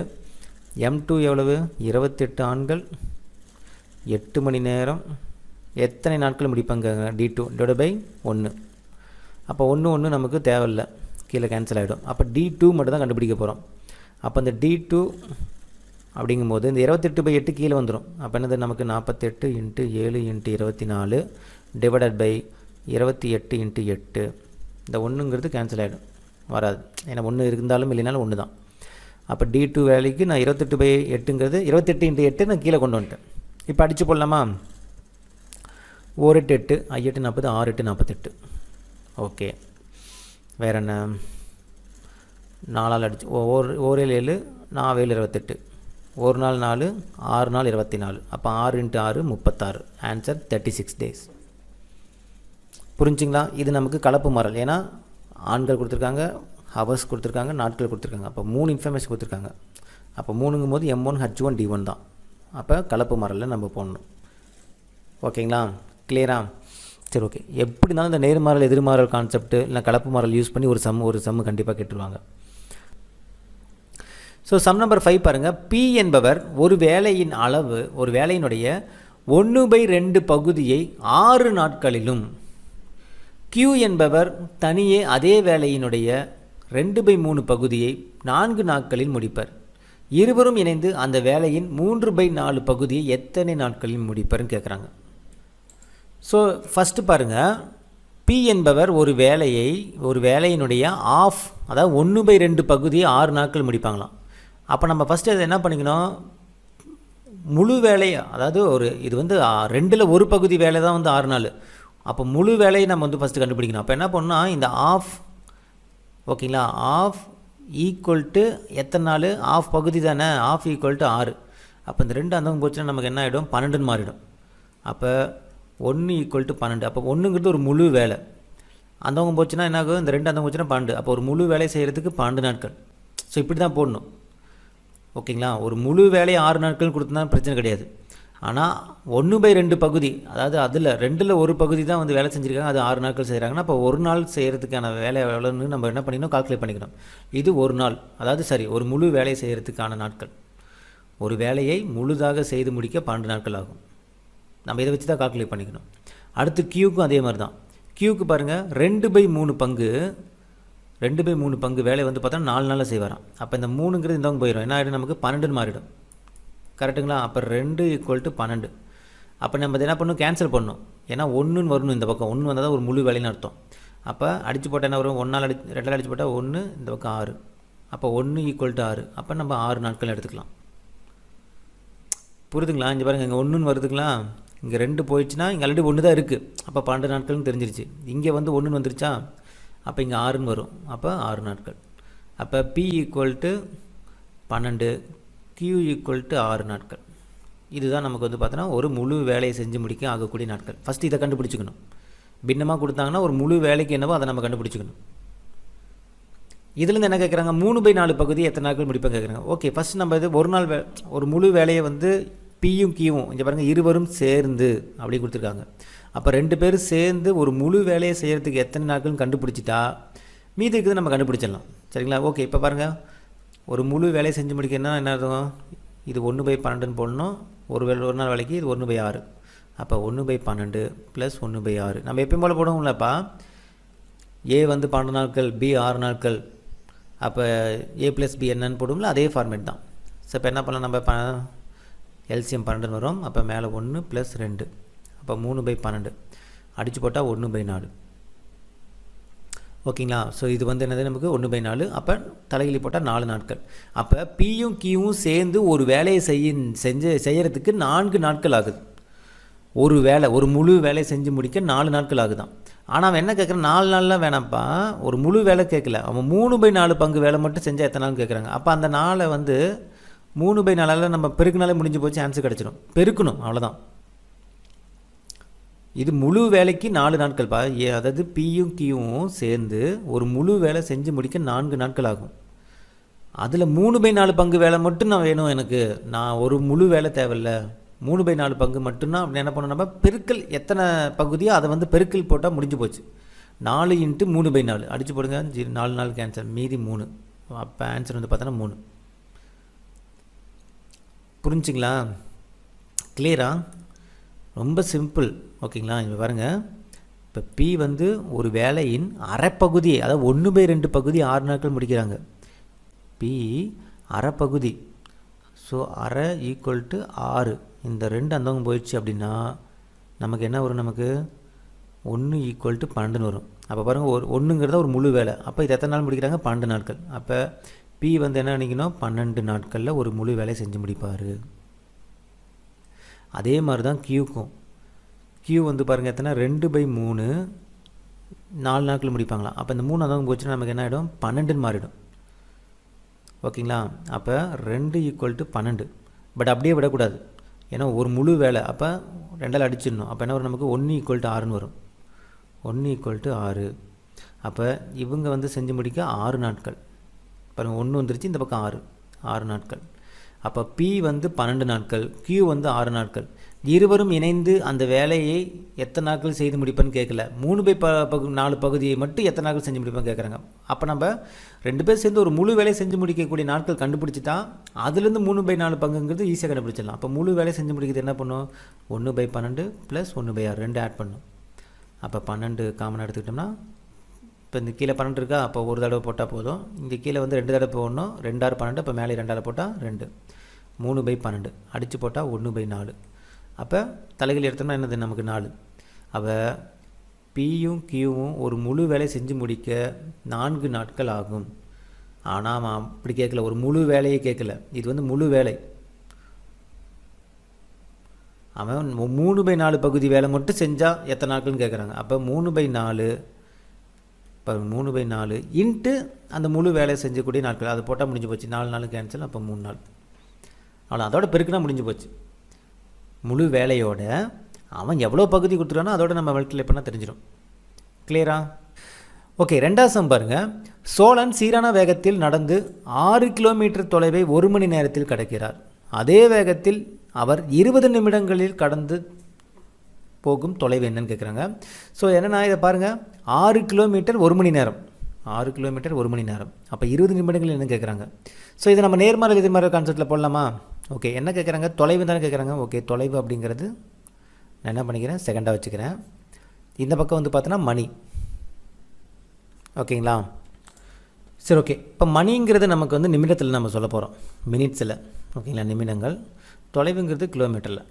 S1: M2 எவ்வளவு 28 ஆண்கள் 8 மணி நேரம் எத்தனை நாட்கள் முடிப்பாங்க D2 டிவைட் பை 1. அப்போ 1 நமக்கு தேவையில்லை, கீழே கேன்சல் ஆகிடும். அப்போ D2 மட்டும் தான் கண்டுபிடிக்க போகிறோம். அப்போ இந்த D2 அப்படிங்கும்போது இந்த 28/8 கீழே வந்துடும். அப்போ என்னது நமக்கு 48 into 7 into 24 divided by 28 into 8. இந்த 1ங்கிறது கேன்சல் ஆகிடும், வராது. ஏன்னா 1 இருந்தாலும் இல்லைனாலும் 1 தான். அப்போ D2 வேலைக்கு நான் 28/8ங்கிறது 28 இன்ட்டு 8 நான் கீழே கொண்டு வந்துட்டேன். இப்போ அடித்து போடலாமா? 4 8 8 8 40 6 8 48. ஓகே, வேறு என்ன? 4 அடிச்சு 1 7 4 28, 1 நாள் 4 6 நாள் 24. அப்போ 6 இன்ட்டு 6 36. Answer 36 days. புரிஞ்சுங்களா? இது நமக்கு கலப்பு மாறல். ஏன்னா ஆண்கள் கொடுத்துருக்காங்க, ஹவர்ஸ் கொடுத்துருக்காங்க, நாட்கள் கொடுத்துருக்காங்க. அப்போ 3 இன்ஃபர்மேஷன் கொடுத்துருக்காங்க. அப்போ 3ங்கும் போது M1 H1 D1 தான். அப்போ கலப்பு மாறலில் நம்ம போடணும். ஓகேங்களா? கிளியரா? சரி, ஓகே. எப்படி இருந்தாலும் இந்த நேர்மாறல் எதிர்மாறல் கான்செப்ட்டு இல்லை கலப்பு மாறல் யூஸ் பண்ணி ஒரு சம்மு கண்டிப்பாக கேட்டுருவாங்க. ஸோ சம் நம்பர் 5 பாருங்கள். P என்பவர் ஒரு வேலையினுடைய 1/2 பகுதியை 6 நாட்களிலும், Q என்பவர் தனியே அதே வேலையினுடைய 2/3 பகுதியை 4 நாட்களில் முடிப்பர். இருவரும் இணைந்து அந்த வேலையின் 3/4 பகுதியை எத்தனை நாட்களில் முடிப்பர்னு கேட்குறாங்க. ஸோ ஃபஸ்ட்டு பாருங்கள், P என்பவர் ஒரு வேலையினுடைய ஆஃப், அதாவது 1/2 பகுதியை 6 நாட்கள் முடிப்பாங்களாம். அப்போ நம்ம ஃபஸ்ட்டு அதை என்ன பண்ணிக்கணும், முழு வேலையை, அதாவது இது வந்து 2ல் 1 பகுதி வேலை தான் வந்து 6 நாள். அப்போ முழு வேலையை நம்ம வந்து ஃபஸ்ட்டு கண்டுபிடிக்கணும். அப்போ என்ன பண்ணால் இந்த ஆஃப், ஓகேங்களா, ஆஃப் ஈக்குவல் டு எத்தனை நாள், ஆஃப் பகுதி தானே, ஆஃப் ஈக்குவல் டு 6. அப்போ இந்த 2 அந்தவங்க போச்சுன்னா நமக்கு என்ன ஆகிடும், 12ன்னு மாறிடும். அப்போ 1 ஈக்குவல் டு 12. அப்போ 1ங்கிறது ஒரு முழு வேலை. அந்தவங்க போச்சுன்னா என்ன ஆகும், இந்த 2 அந்தவங்க போச்சுன்னா 12. அப்போ ஒரு முழு வேலை செய்கிறதுக்கு 12 நாட்கள். ஸோ இப்படி தான் போடணும். ஓகேங்களா? ஒரு முழு வேலையை 6 நாட்கள் கொடுத்தா பிரச்சனை கிடையாது. ஆனால் 1/2 பகுதி, அதாவது அதில் 2ல் 1 பகுதி தான் வந்து வேலை செஞ்சுருக்காங்க, அது 6 நாட்கள் செய்கிறாங்கன்னா அப்போ ஒரு நாள் செய்கிறதுக்கான வேலை எவ்வளோன்னு நம்ம என்ன பண்ணிக்கணும், கால்குலேட் பண்ணிக்கணும். இது ஒரு நாள், அதாவது ஒரு முழு வேலையை செய்கிறதுக்கான நாட்கள். ஒரு வேலையை முழுதாக செய்து முடிக்க 12 நாட்கள் ஆகும். நம்ம இதை வச்சு தான் கால்குலேட் பண்ணிக்கணும். அடுத்து Qக்கும் அதே மாதிரி தான். Qக்கு பாருங்கள், 2/3 பங்கு வேலை வந்து பார்த்தா 4 நாளில் செய்வாராம். அப்போ இந்த 3ங்கிறது இந்தவங்க போயிடும். என்ன ஆகிடும், நமக்கு 12ன்னு மாறிடும். கரெக்டுங்களா? அப்போ 2 ஈக்குவல் டு 12. அப்போ நம்ம என்ன பண்ணணும், கேன்சல் பண்ணணும். ஏன்னா 1ன்னு வரணும், இந்த பக்கம் 1 வந்தால் தான் ஒரு முழு வேலைன்னு அர்த்தம். அப்போ அடித்து போட்டால் என்ன வரும், 1 நாள் 2 நாள் அடித்து போட்டால் 1, இந்த பக்கம் 6. அப்போ 1 ஈக்குவல் டு 6. அப்போ நம்ம 6 நாட்கள் எடுத்துக்கலாம். புரியுதுங்களா? இங்கே பாருங்கள், இங்கே 1ன்னு வருதுங்களா, இங்கே 2 போயிடுச்சுன்னா இங்கே ஆல்ரெடி 1 தான் இருக்குது. அப்போ 12 நாட்கள்னு தெரிஞ்சிருச்சு. இங்கே வந்து 1ன்னு வந்துருச்சா, அப்போ இங்கே 6ன்னு வரும். அப்போ 6 நாட்கள். அப்போ P equal to 12, Q equal to 6 நாட்கள். இதுதான் நமக்கு வந்து பார்த்தோன்னா ஒரு முழு வேலையை செஞ்சு முடிக்க ஆகக்கூடிய நாட்கள். ஃபஸ்ட்டு இதை கண்டுபிடிச்சிக்கணும். பின்னமாக கொடுத்தாங்கன்னா ஒரு முழு வேலைக்கு என்னவோ அதை நம்ம கண்டுபிடிச்சிக்கணும். இதுலேருந்து என்ன கேட்குறாங்க, 3/4 பகுதி எத்தனை நாட்கள் முடிப்பாங்க கேட்குறாங்க. ஓகே, ஃபஸ்ட்டு நம்ம இது ஒரு முழு வேலையை வந்து Pயும் Qவும் இங்கே பாருங்கள் இருவரும் சேர்ந்து அப்படி கொடுத்துருக்காங்க. அப்போ 2 பேரும் சேர்ந்து ஒரு முழு வேலையை செய்கிறதுக்கு எத்தனை நாட்கள்னு கண்டுபிடிச்சிட்டா மீதி இருக்குது நம்ம கண்டுபிடிச்சிடலாம். சரிங்களா? ஓகே, இப்போ பாருங்கள், ஒரு முழு வேலையை செஞ்சு முடிக்கணும்னா என்ன அர்த்தம், இது 1/12ன்னு போடணும். ஒரு நாள் வேலைக்கு இது 1/6. அப்போ 1/12 ப்ளஸ் 1/6 நம்ம எப்பயும் போல் போடுவோம்லப்பா. A வந்து 12 நாட்கள், B 6 நாட்கள். அப்போ A ப்ளஸ் B என்னன்னு போடுவோம்ல, அதே ஃபார்மேட் தான். ஸோ இப்போ என்ன பண்ணலாம், நம்ம எல்சிஎம் 12 வரும். அப்போ மேலே 1 ப்ளஸ் 2, அப்போ 3/12 அடித்து போட்டால் 1/4. ஓகேங்களா? ஸோ இது வந்து என்னது, நமக்கு 1/4. அப்போ தலைகிலி போட்டால் 4 நாட்கள். அப்போ Pயும் Qவும் சேர்ந்து ஒரு வேலையை செய்கிறதுக்கு 4 நாட்கள் ஆகுது. ஒரு முழு வேலையை செஞ்சு முடிக்க 4 நாட்கள் ஆகுதான். ஆனால் அவன் என்ன கேட்குறான், 4 நாள்லாம் வேணாம்ப்பா, ஒரு முழு வேலை கேட்கல, அவன் 3/4 பங்கு வேலை மட்டும் செஞ்சால் எத்தனை நாள் கேட்குறாங்க. அப்போ அந்த நாளை வந்து 3/4 நம்ம பெருக்குனாலே முடிஞ்சு போச்சு, ஆன்சர் கிடச்சிடும். பெருக்கணும், அவ்வளோதான். இது முழு வேலைக்கு 4 நாட்கள்ப்பா. அதாவது Pயும் Qவும் சேர்ந்து ஒரு முழு வேலை செஞ்சு முடிக்க 4 நாட்கள் ஆகும். அதில் 3/4 பங்கு வேலை மட்டும் நான் வேணும் எனக்கு, நான் ஒரு முழு வேலை தேவையில்ல, 3/4 பங்கு மட்டும்தான். அப்படி என்ன பண்ணணும், நம்ம பெருக்கல் எத்தனை பகுதியோ அதை வந்து பெருக்கல் போட்டால் முடிஞ்சு போச்சு. 4 × 3/4 அடித்து போடுங்க, 4 4 கேன்சல், மீதி 3. அப்போ ஆன்சர் வந்து பார்த்தோன்னா 3. புரிஞ்சுங்களா? கிளியரா? ரொம்ப சிம்பிள். ஓகேங்களா? இப்போ பாருங்கள், இப்போ பி வந்து ஒரு வேலையின் அரைப்பகுதி, அதாவது 1/2 பகுதி 6 நாட்கள் முடிக்கிறாங்க. பி அரைப்பகுதி, ஸோ அரை ஈக்குவல் டு 6. இந்த 2 அந்தவங்க போயிடுச்சு அப்படின்னா நமக்கு என்ன வரும், நமக்கு 1 ஈக்குவல் டு 12 வரும். அப்போ பாருங்கள், ஒரு 1ங்கிறத ஒரு முழு வேலை. அப்போ இது எத்தனை நாள் முடிக்கிறாங்க, 12 நாட்கள். அப்போ பி வந்து என்ன நினைக்கணும், 12 நாட்களில் ஒரு முழு வேலை செஞ்சு முடிப்பார். அதே மாதிரி தான் கியூக்கும். கியூ வந்து பாருங்கள் எத்தனை, 2/3 4 நாட்கள் முடிப்பாங்களா. அப்போ இந்த 3 அந்தவங்க போச்சுன்னா நமக்கு என்ன ஆகிடும், 12ன்னு மாறிடும். ஓகேங்களா? அப்போ 2 ஈக்குவல் டு 12. பட் அப்படியே விடக்கூடாது, ஏன்னா ஒரு முழு வேலை. அப்போ 2ஆல் அடிச்சிடணும். அப்போ என்ன வரும், நமக்கு 1 ஈக்குவல் டு 6ன்னு வரும். 1 ஈக்குவல் டு 6. அப்போ இவங்க வந்து செஞ்சு முடிக்க 6 நாட்கள். பாருங்கள், 1 வந்துருச்சு, இந்த பக்கம் 6 நாட்கள். அப்போ பி வந்து 12 நாட்கள், கியூ வந்து 6 நாட்கள். இருவரும் இணைந்து அந்த வேலையை எத்தனை நாட்கள் செய்து முடிப்பேன்னு கேட்கல, 3/4 பகுதியை மட்டும் எத்தனை நாட்கள் செஞ்சு முடிப்பேன்னு கேட்குறாங்க. அப்போ நம்ம 2 பேர் சேர்ந்து ஒரு முழு வேலையை செஞ்சு முடிக்கக்கூடிய நாட்கள் கண்டுபிடிச்சிட்டா அதுலேருந்து 3/4 பங்குங்கிறது ஈஸியாக கண்டுபிடிச்சிடலாம். அப்போ முழு வேலையை செஞ்சு முடிக்கிறது என்ன பண்ணும், 1/12 + 1/6 2 ஆட் பண்ணும். அப்போ 12 காமனாக எடுத்துக்கிட்டோம்னா, இப்போ இந்த கீழே 12 இருக்கா, அப்போ ஒரு தடவை போட்டால் போதும். இங்கே கீழே வந்து 2 தடவை போடணும், 2 6 12. அப்போ மேலே 2ஆல் போட்டால் 2, 3/12 அடித்து போட்டால் 1/4. அப்போ தலைகள் எடுத்தோம்னா என்னது, நமக்கு 4. அப்போ பியும் கியூவும் ஒரு முழு வேலை செஞ்சு முடிக்க 4 நாட்கள் ஆகும். ஆனால் அவன் அப்படி கேட்கல, ஒரு முழு வேலையை கேட்கல, இது வந்து முழு வேலை. அவன் 3/4 பகுதி வேலை மட்டும் செஞ்சால் எத்தனை நாட்கள்னு கேட்குறாங்க. அப்போ 3/4 இன்ட்டு அந்த முழு வேலையை செஞ்சக்கூடிய நாட்கள், அது போட்டால் முடிஞ்சு போச்சு. 4 நாள் கேன்சல், அப்போ 3 நாள். அவ்வளோ, அதோட பெருக்குனா முடிஞ்சு போச்சு. முழு வேலையோட அவன் எவ்வளோ பகுதி கொடுத்துருக்கானோ அதோட நம்ம மல்டிப்ளை பண்ணால் தெரிஞ்சிடும். கிளியரா? ஓகே, 2வது சம் பாருங்கள். சோழன் சீரான வேகத்தில் நடந்து 6 கிலோமீட்டர் தொலைவை 1 மணி நேரத்தில் கடக்கிறார். அதே வேகத்தில் அவர் 20 நிமிடங்களில் கடந்து போகும் தொலைவு என்னன்னு கேட்குறாங்க. ஸோ என்னென்னா இதை பாருங்கள், 6 கிலோமீட்டர் 1 மணி நேரம், 6 கிலோமீட்டர் 1 மணி நேரம். அப்போ 20 நிமிடங்கள் என்ன கேட்குறாங்க. ஸோ இதை நம்ம நேர்மாறு எதிர்மாறு கான்செப்ட்டில் போடலாமா? ஓகே, என்ன கேட்குறாங்க, தொலைவு தானே கேட்குறாங்க. ஓகே, தொலைவு அப்படிங்கிறது நான் என்ன பண்ணிக்கிறேன், செகண்டாக வச்சுக்கிறேன். இந்த பக்கம் வந்து பார்த்தோன்னா மணி. ஓகேங்களா? சரி, ஓகே. இப்போ மணிங்கிறது நமக்கு வந்து நிமிடத்தில் நம்ம சொல்ல போகிறோம், மினிட்ஸில். ஓகேங்களா? நிமிடங்கள். தொலைவுங்கிறது கிலோமீட்டரில்.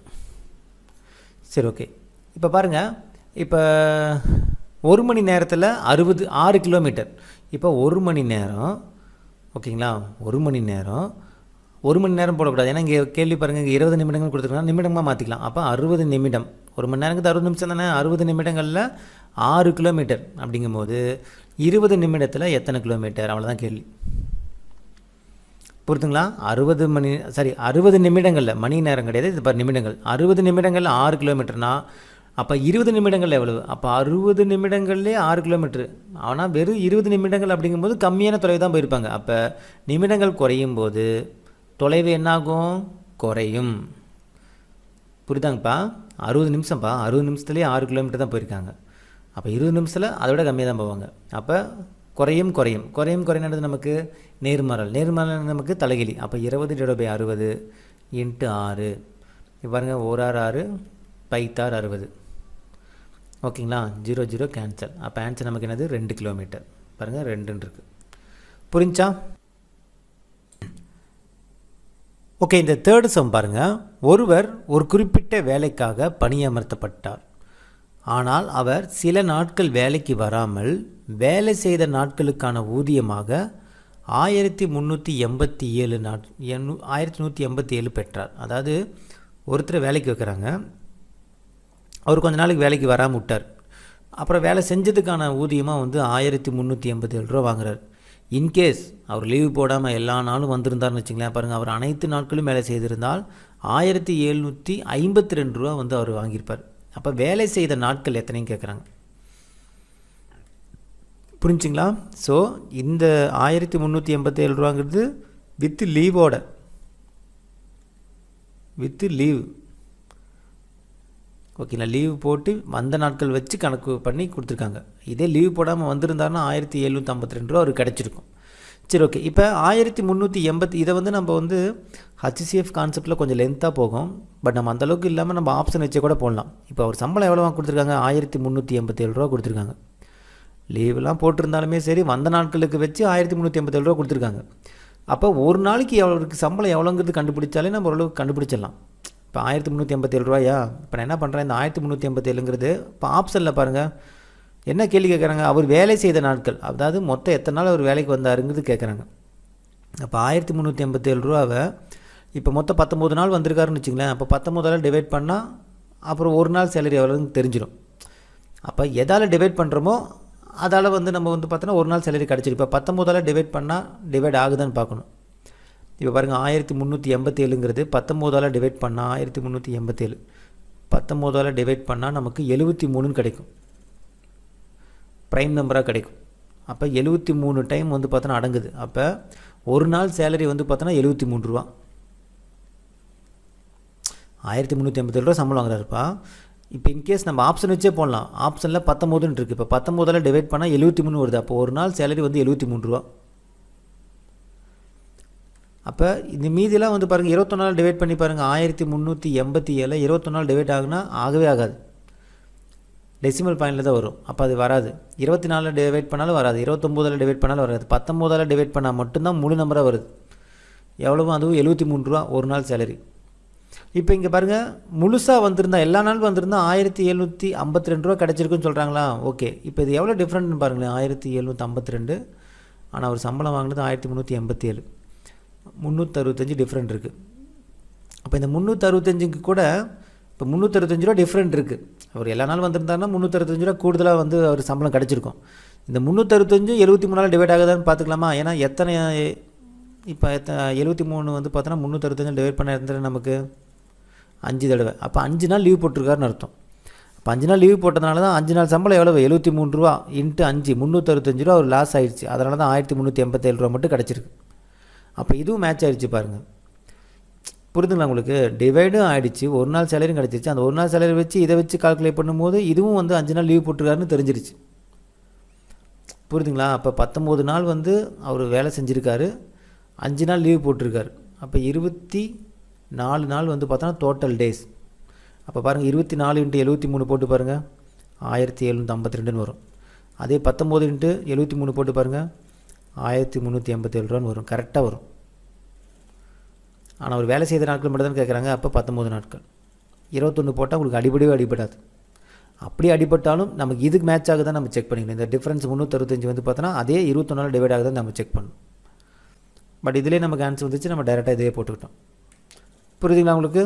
S1: சரி, ஓகே. இப்போ பாருங்கள், இப்போ 1 மணி நேரத்தில் 6 கிலோமீட்டர். இப்போ 1 மணி நேரம். ஓகேங்களா? 1 மணி நேரம் 1 மணி நேரம் போடக்கூடாது, ஏன்னா இங்கே கேள்வி பாருங்கள், இங்கே 20 நிமிடங்கள் கொடுத்துருக்காங்க, நிமிடமாக மாற்றிக்கலாம். அப்போ 60 நிமிடம். 1 மணி நேரத்துக்கு 60 நிமிஷம் தானே. 60 நிமிடங்களில் 6 கிலோமீட்டர் அப்படிங்கும்போது 20 நிமிடத்தில் எத்தனை கிலோமீட்டர், அவ்வளோதான் கேள்வி. புரியுதுங்களா? 60 நிமிடங்களில், மணி நேரம் கிடையாது, இது பாரு நிமிடங்கள். 60 நிமிடங்களில் 6 கிலோமீட்டர்னா அப்போ 20 நிமிடங்கள் எவ்வளவு? அப்போ 60 நிமிடங்கள்லேயே 6 கிலோமீட்டர். ஆனால் வெறும் 20 நிமிடங்கள் அப்படிங்கும்போது கம்மியான தொலைவு தான் போயிருப்பாங்க. அப்போ நிமிடங்கள் குறையும் போது தொலைவு என்னாகும், குறையும். புரியுதாங்கப்பா? 60 நிமிஷம்ப்பா, 60 நிமிஷத்துலேயே 6 கிலோமீட்டர் தான் போயிருக்காங்க. அப்போ 20 நிமிஷத்தில் அதை விட கம்மியாக தான் போவாங்க. அப்போ குறையும் குறையும் குறையும் குறையினது நமக்கு நேர்மாறல், நேர்மாறல் நமக்கு தலைகிலி. அப்போ 20/60 × 6. இப்போ பாருங்கள், 1 6 6 5 60. ஓகேங்களா? 0 0 கேன்சல். அப்போ ஆன்சர் நமக்கு என்னது, 2 கிலோமீட்டர். பாருங்கள், 2ன்னு இருக்குது. புரிஞ்சா? ஓகே, இந்த தேர்டு சம் பாருங்கள். ஒருவர் ஒரு குறிப்பிட்ட வேலைக்காக பணியமர்த்தப்பட்டார். ஆனால் அவர் சில நாட்கள் வேலைக்கு வராமல் வேலை செய்த நாட்களுக்கான ஊதியமாக 1387 பெற்றார். அதாவது ஒருத்தர் வேலைக்கு வைக்கிறாங்க, அவர் கொஞ்ச நாளைக்கு வேலைக்கு வராமல் விட்டார். அப்புறம் வேலை செஞ்சதுக்கான ஊதியமாக வந்து 1387 ரூபா வாங்குறார். இன்கேஸ் அவர் லீவு போடாமல் எல்லா நாளும் வந்திருந்தார்னு வச்சுங்களேன், பாருங்கள், அவர் அனைத்து நாட்களும் வேலை செய்திருந்தால் 1752 ரூபா வந்து அவர் வாங்கியிருப்பார். அப்போ வேலை செய்த நாட்கள் எத்தனைன்னு கேட்குறாங்க. புரிஞ்சுங்களா? ஸோ இந்த 1387 ரூபாங்கிறது வித்து லீவோட வித்து லீவ் ஓகேங்களா, லீவு போட்டு வந்த நாட்கள் வச்சு கணக்கு பண்ணி கொடுத்துருக்காங்க. இதே லீவ் போடாமல் வந்திருந்தாருன்னா 1752 ரூபா அவருக்கு கிடச்சிருக்கும். சரி ஓகே. இப்போ 1380 இதை வந்து நம்ம வந்து HCF கான்செப்டில் கொஞ்சம் லென்த்தாக போகும். பட் நம்ம அந்தளவுக்கு இல்லாமல் நம்ம ஆப்ஷன் வச்சே கூட போடலாம். இப்போ அவர் சம்பளம் எவ்வளோ கொடுத்துருக்காங்க, 1387 ரூபா கொடுத்துருக்காங்க. லீவெலாம் போட்டிருந்தாலுமே சரி வந்த நாட்களுக்கு வச்சு 1387 ரூபா கொடுத்துருக்காங்க. அப்போ ஒரு நாளைக்கு அவருக்கு சம்பளம் எவ்வளோங்கிறது கண்டுபிடிச்சாலே நம்ம ஓரளவுக்கு கண்டுபிடிச்சிடலாம். இப்போ 1387 ரூபாயா, இப்போ நான் என்ன பண்ணுறேன், இந்த 1387ங்கிறது இப்போ ஆப்ஷனில் பாருங்கள் என்ன கேள்வி கேட்குறாங்க, அவர் வேலை செய்த நாட்கள், அதாவது மொத்தம் எத்தனை நாள் அவர் வேலைக்கு வந்தாருங்கிறது கேட்குறாங்க. அப்போ 1387 ரூபாவை இப்போ மொத்தம் 19 நாள் வந்திருக்காருன்னு வச்சுங்களேன். அப்போ 19ஆல் டிவைட் பண்ணால் அப்புறம் ஒரு நாள் சேலரி எவ்வளோன்னு தெரிஞ்சிடும். அப்போ எதால் டிவைட் பண்ணுறோமோ அதால் வந்து நம்ம வந்து பார்த்தோன்னா ஒரு நாள் சேலரி கிடச்சிடும். இப்போ 19ஆல் டிவைட் பண்ணால் டிவைட் ஆகுதான்னு பார்க்கணும். இப்போ பாருங்கள் 1387ங்கிறது 19ஆல் டிவைட் பண்ணால் 1387 19ஆல் டிவைட் பண்ணால் நமக்கு 73ன்னு கிடைக்கும், ப்ரைம் நம்பராக கிடைக்கும். அப்போ 73 டைம் வந்து பார்த்தோன்னா அடங்குது. அப்போ ஒரு நாள் சேலரி வந்து பார்த்தோன்னா 73 ரூபா. 1387 ரூபா சம்பளம் வாங்குறாருப்பா. இப்போ இன்கேஸ் நம்ம ஆப்ஷன் வச்சே போடலாம். ஆப்ஷனில் 19ன்னு இருக்குது. இப்போ 19ஆல் டிவைட் பண்ணால் 73 வருது. அப்போ ஒரு நாள் சேலரி வந்து 73 ரூபா. அப்போ இந்த மீதியெல்லாம் வந்து பாருங்கள் 21 டிவைட் பண்ணி பாருங்கள். 1387 21 டிவைட் ஆகுனா ஆகவே ஆகாது, டெசிமல் பாயிண்டில் தான் வரும். அப்போ அது வராது. 24 டிவைட் பண்ணாலும் வராது, 29 டிவைட் பண்ணாலும் வராது. 19 டிவைட் பண்ணால் மட்டும்தான் முழு நம்பராக வருது. எவ்வளவு, அதுவும் 73 ரூபா ஒரு நாள் சேலரி. இப்போ இங்கே பாருங்கள் முழுசாக வந்திருந்தா எல்லா நாளும் வந்திருந்தால் 1752 ரூபா கிடச்சிருக்குன்னு சொல்கிறாங்களா. ஓகே. இப்போ இது எவ்வளோ டிஃப்ரெண்ட்னு பாருங்களேன். 1752 ஆனால் அவர் சம்பளம் வாங்கினது 1387, 365 டிஃப்ரெண்ட் இருக்குது. அப்போ இந்த 365க்கு கூட இப்போ 365 ரூபா டிஃப்ரெண்ட் இருக்குது. அவர் எல்லா நாள் வந்திருந்தாருன்னா 365 ரூபா கூடுதலாக வந்து அவர் சம்பளம் கிடச்சிருக்கும். இந்த 365 73 டிவைட் ஆகுதான்னு பார்த்துக்கலாமா. ஏன்னா எத்தனை இப்போ 73 வந்து பார்த்தோன்னா 365 டிவைட் பண்ண இருந்தது நமக்கு 5 தடவை. அப்போ 5 நாள் லீவ் போட்டிருக்காருன்னு அர்த்தம். அப்போ 5 நாள் லீவ் போட்டதுனால தான் 5 நாள் சம்பளம் எவ்வளோ, 73 ரூபா இன்ட்டு 5 365 ரூபா அவர் லாஸ் ஆகிடுச்சு. அதனால தான் 1387 ரூபா மட்டும் கிடச்சிருக்கு. அப்போ இதுவும் மேட்ச் ஆகிடுச்சு பாருங்கள். புரிதுங்களா உங்களுக்கு? டிவைடும் ஆகிடுச்சு, ஒரு நாள் சேலரியும் கிடச்சிருச்சு. அந்த ஒரு நாள் சேலரி வச்சு இதை வச்சு கால்குலேட் பண்ணும்போது இதுவும் வந்து 5 நாள் லீவ் போட்டிருக்காருன்னு தெரிஞ்சிருச்சு. புரிதுங்களா? அப்போ 19 நாள் வந்து அவர் வேலை செஞ்சுருக்காரு, 5 நாள் லீவ் போட்டிருக்காரு. அப்போ 24 நாள் வந்து பார்த்தோன்னா டோட்டல் டேஸ். அப்போ பாருங்கள் 24 × 73 போட்டு பாருங்கள் 1752 வரும். அதே 19 × 73 போட்டு பாருங்கள் 1387 ரூபான்னு வரும். கரெக்டாக வரும். ஆனால் அவர் வேலை செய்த நாட்கள் மட்டும் தான் கேட்குறாங்க. அப்போ 19 நாட்கள். 21 போட்டால் உங்களுக்கு அடிபடவே அடிபடாது. அப்படி அடிபட்டாலும் நமக்கு இதுக்கு மேட்ச் ஆகுதான் நம்ம செக் பண்ணிக்கணும். இந்த டிஃப்ரென்ஸ் 365 வந்து பார்த்தோன்னா அதே 21 டிவைட் ஆகுதான் நம்ம செக் பண்ணணும். பட் இதிலே நமக்கு ஆன்சர் வந்துச்சு, நம்ம டைரெக்டாக இதே போட்டுக்கிட்டோம். புரியுதுங்களா உங்களுக்கு?